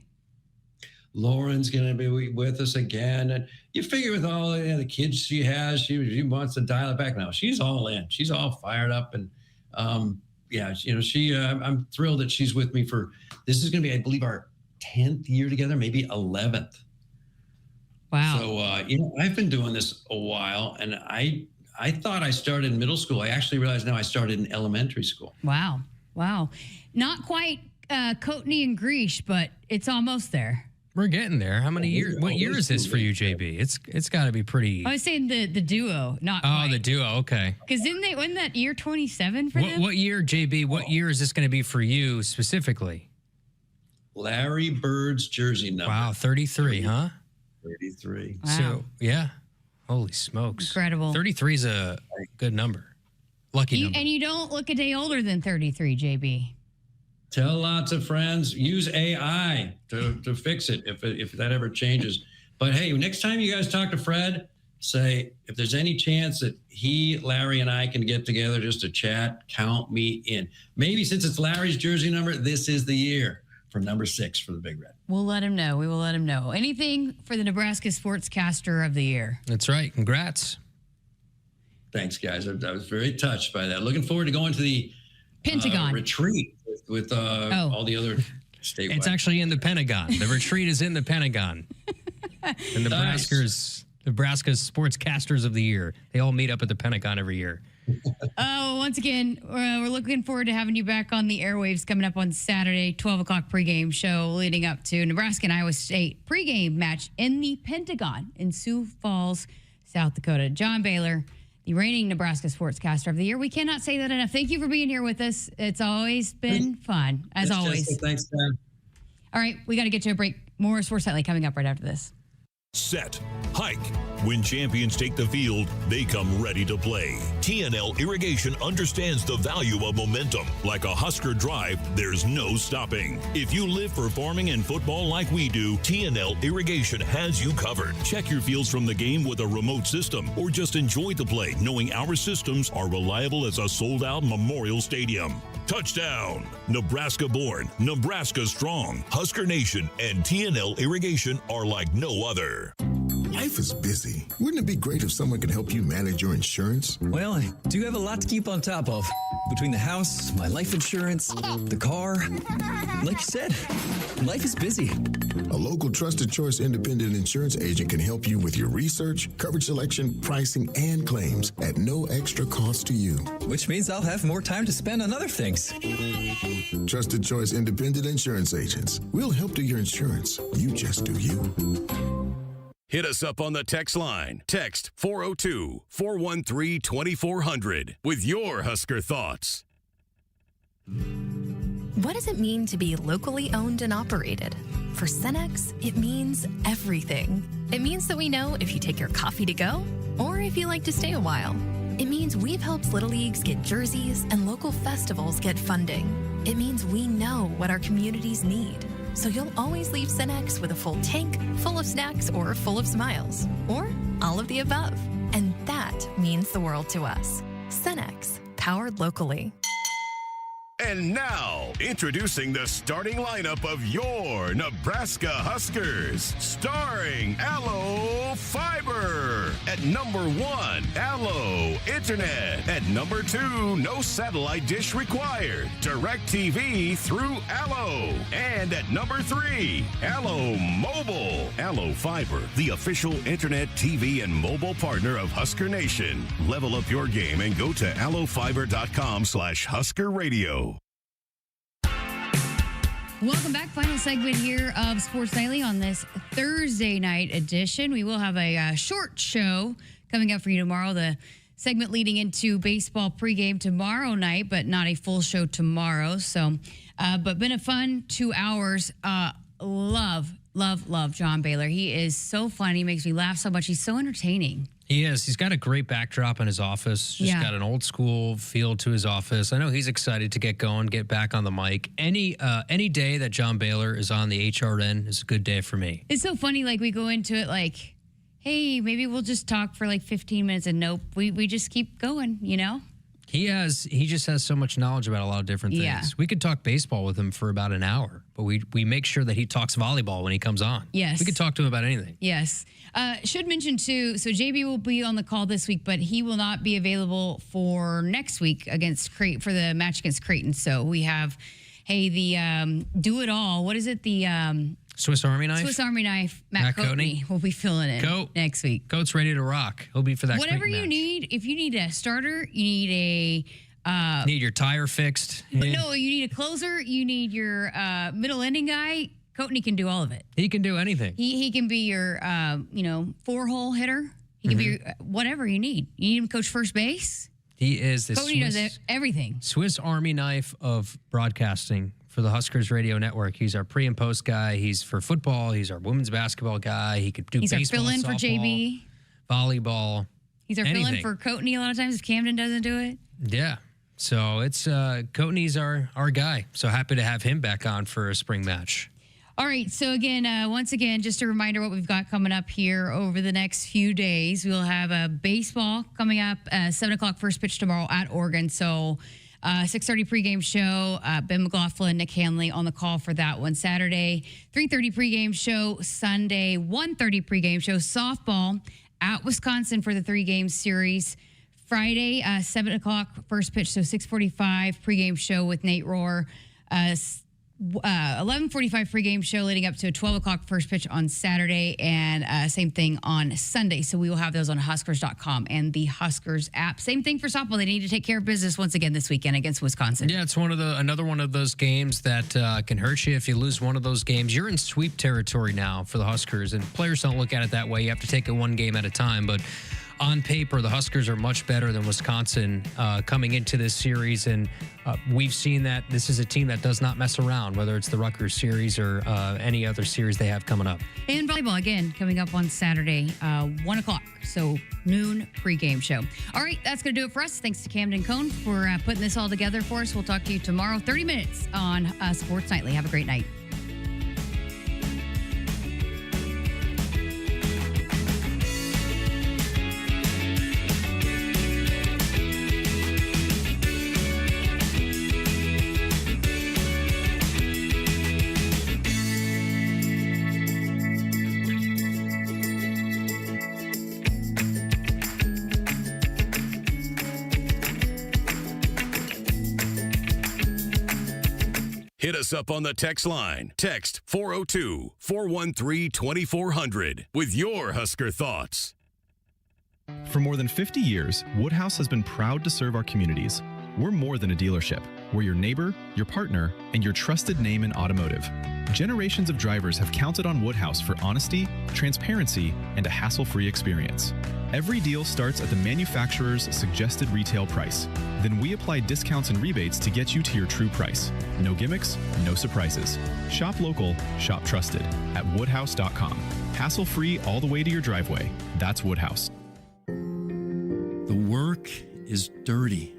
Lauren's going to be with us again. And you figure with all the kids she has, she wants to dial it back now. She's all in. She's all fired up. And I'm thrilled that she's with me this is going to be, I believe, our 10th year together, maybe 11th. Wow. So, I've been doing this a while, and I thought I started in middle school. I actually realized now I started in elementary school. Wow. Not quite Coatney and Greesh, but it's almost there. We're getting there. How many years? What year is this for you, JB? It's got to be pretty. I was saying the duo, not quite. The duo. Okay. Because wasn't that year 27 for them? What year, JB? What year is this going to be for you specifically? Larry Bird's jersey number. Wow, 33, huh? 33. Wow. So yeah, holy smokes, incredible. 33 is a good number. Lucky number. And you don't look a day older than 33, JB. Tell lots of friends. Use AI to fix it if that ever changes. But hey, next time you guys talk to Fred, say if there's any chance that he, Larry, and I can get together just to chat, count me in. Maybe since it's Larry's jersey number, this is the year for number 6 for the Big Red. We'll let him know. We will let him know. Anything for the Nebraska Sportscaster of the Year. That's right. Congrats. Thanks, guys. I was very touched by that. Looking forward to going to the Pentagon retreat with all the other statewide. It's actually in the Pentagon. The retreat is in the Pentagon. And Nebraska's Sportscasters of the Year. They all meet up at the Pentagon every year. Once again, we're looking forward to having you back on the airwaves coming up on Saturday, 12 o'clock pregame show leading up to Nebraska and Iowa State pregame match in the Pentagon in Sioux Falls, South Dakota. John Baylor, the reigning Nebraska Sportscaster of the Year. We cannot say that enough. Thank you for being here with us. It's always been fun, as always. Jessica, thanks, Dan. All right, we got to get to a break. More Sports Nightly coming up right after this. Set, hike. When champions take the field, they come ready to play. TNL Irrigation understands the value of momentum. Like a Husker drive, there's no stopping. If you live for farming and football like we do, TNL Irrigation has you covered. Check your fields from the game with a remote system, or just enjoy the play knowing our systems are reliable as a sold-out Memorial Stadium. Touchdown! Nebraska born, Nebraska strong. Husker Nation and TNL Irrigation are like no other. Life is busy. Wouldn't it be great if someone could help you manage your insurance? Well, I do have a lot to keep on top of. Between the house, my life insurance, the car. Like you said, life is busy. A local trusted choice independent insurance agent can help you with your research, coverage selection, pricing, and claims at no extra cost to you. Which means I'll have more time to spend on other things. Trusted choice independent insurance agents. We'll help do your insurance. You just do you. Hit us up on the text line. Text 402-413-2400 with your Husker thoughts. What does it mean to be locally owned and operated? For Cenex, it means everything. It means that we know if you take your coffee to go or if you like to stay a while. It means we've helped Little Leagues get jerseys and local festivals get funding. It means we know what our communities need. So you'll always leave Cenex with a full tank, full of snacks, or full of smiles. Or all of the above. And that means the world to us. Cenex, powered locally. And now, introducing the starting lineup of your Nebraska Huskers. Starring Allo Fiber. At number 1, Allo Internet. At number 2, no satellite dish required. DirecTV through Allo. And at number 3, Allo Mobile. Allo Fiber, the official internet, TV, and mobile partner of Husker Nation. Level up your game and go to allofiber.com/Husker Radio. Welcome back. Final segment here of Sports Nightly on this Thursday night edition. We will have a short show coming up for you tomorrow. The segment leading into baseball pregame tomorrow night, but not a full show tomorrow. So, but been a fun 2 hours. Love John Baylor. He is so funny. He makes me laugh so much. He's so entertaining. He is. He's got a great backdrop in his office. Just got an old school feel to his office. I know he's excited to get going, get back on the mic. Any day that John Baylor is on the HRN is a good day for me. It's so funny. Like, we go into it like, hey, maybe we'll just talk for like 15 minutes, and nope, we just keep going, you know? He just has so much knowledge about a lot of different things. Yeah. We could talk baseball with him for about an hour, but we make sure that he talks volleyball when he comes on. Yes. We could talk to him about anything. Yes. Should mention too, so JB will be on the call this week, but he will not be available for next week against Creighton, for the match against Creighton. So we have, the Do It All. What is it? The Swiss Army knife? Swiss Army knife. Matt Coatney will be filling in next week. Coat's ready to rock. He'll be for that. Whatever Creighton you match. need, if you need a starter, you need a need your tire fixed. But no, you need a closer. You need your middle ending guy. Coatney can do all of it. He can do anything. He can be your 4-hole hitter. He can be your, whatever you need. You need him to coach first base. He is the Coatney does everything. Swiss Army knife of broadcasting for the Huskers Radio Network. He's our pre and post guy. He's for football. He's our women's basketball guy. He could do He's baseball, our fill-in for JB. Volleyball. He's our fill-in for Coatney a lot of times if Camden doesn't do it. Yeah. So it's Coatney's our guy. So happy to have him back on for a spring match. All right. So again, once again, just a reminder what we've got coming up here over the next few days. We'll have a baseball coming up, 7 o'clock first pitch tomorrow at Oregon. So 6:30 pregame show. Ben McLaughlin, Nick Hanley on the call for that one. Saturday, 3:30 pregame show. Sunday, 1:30 pregame show. Softball at Wisconsin for the 3-game series. Friday, 7 o'clock first pitch, so 6:45 pregame show with Nate Rohr. 11:45 pregame show leading up to a 12 o'clock first pitch on Saturday, and same thing on Sunday. So we will have those on Huskers.com and the Huskers app. Same thing for softball. They need to take care of business once again this weekend against Wisconsin. Yeah, it's another one of those games that can hurt you if you lose one of those games. You're in sweep territory now for the Huskers, and players don't look at it that way. You have to take it one game at a time, but on paper, the Huskers are much better than Wisconsin coming into this series, and we've seen that this is a team that does not mess around, whether it's the Rutgers series or any other series they have coming up. And volleyball, again, coming up on Saturday, 1 o'clock, so noon pregame show. All right, that's going to do it for us. Thanks to Camden Cohn for putting this all together for us. We'll talk to you tomorrow, 30 minutes on Sports Nightly. Have a great night. Hit us up on the text line. Text 402-413-2400 with your Husker thoughts. For more than 50 years, Woodhouse has been proud to serve our communities. We're more than a dealership. We're your neighbor, your partner, and your trusted name in automotive. Generations of drivers have counted on Woodhouse for honesty, transparency, and a hassle-free experience. Every deal starts at the manufacturer's suggested retail price. Then we apply discounts and rebates to get you to your true price. No gimmicks, no surprises. Shop local, shop trusted at woodhouse.com. Hassle-free all the way to your driveway. That's Woodhouse. The work is dirty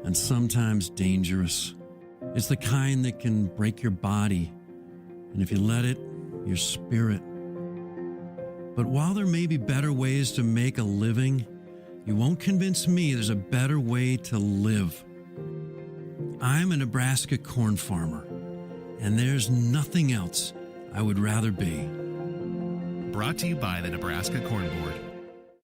and sometimes dangerous. It's the kind that can break your body, and if you let it, your spirit. But while there may be better ways to make a living, you won't convince me there's a better way to live. I'm a Nebraska corn farmer, and there's nothing else I would rather be. Brought to you by the Nebraska Corn Board.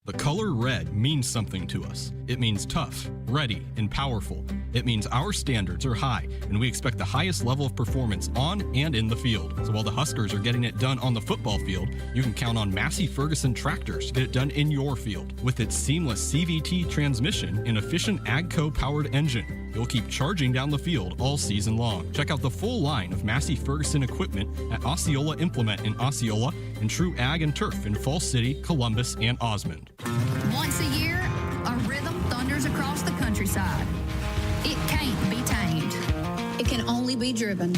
The color red means something to us. It means tough, ready, and powerful. It means our standards are high, and we expect the highest level of performance on and in the field. So while the Huskers are getting it done on the football field, you can count on Massey Ferguson tractors to get it done in your field. With its seamless CVT transmission and efficient AGCO-powered engine, you'll keep charging down the field all season long. Check out the full line of Massey Ferguson equipment at Osceola Implement in Osceola and True Ag and Turf in Falls City, Columbus, and Osmond. Once a year, a rhythm thunders across the countryside. It can't be tamed. It can only be driven.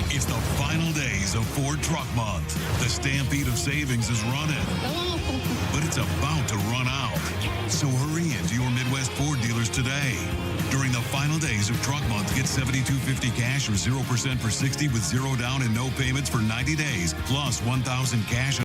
It's the final days of Ford Truck Month. The stampede of savings is running, but it's about to run out. So hurry into your Midwest Ford dealers today. During the final days of Truck Month, get $7,250 cash or 0% for 60 with 0 down and no payments for 90 days, plus $1,000 cash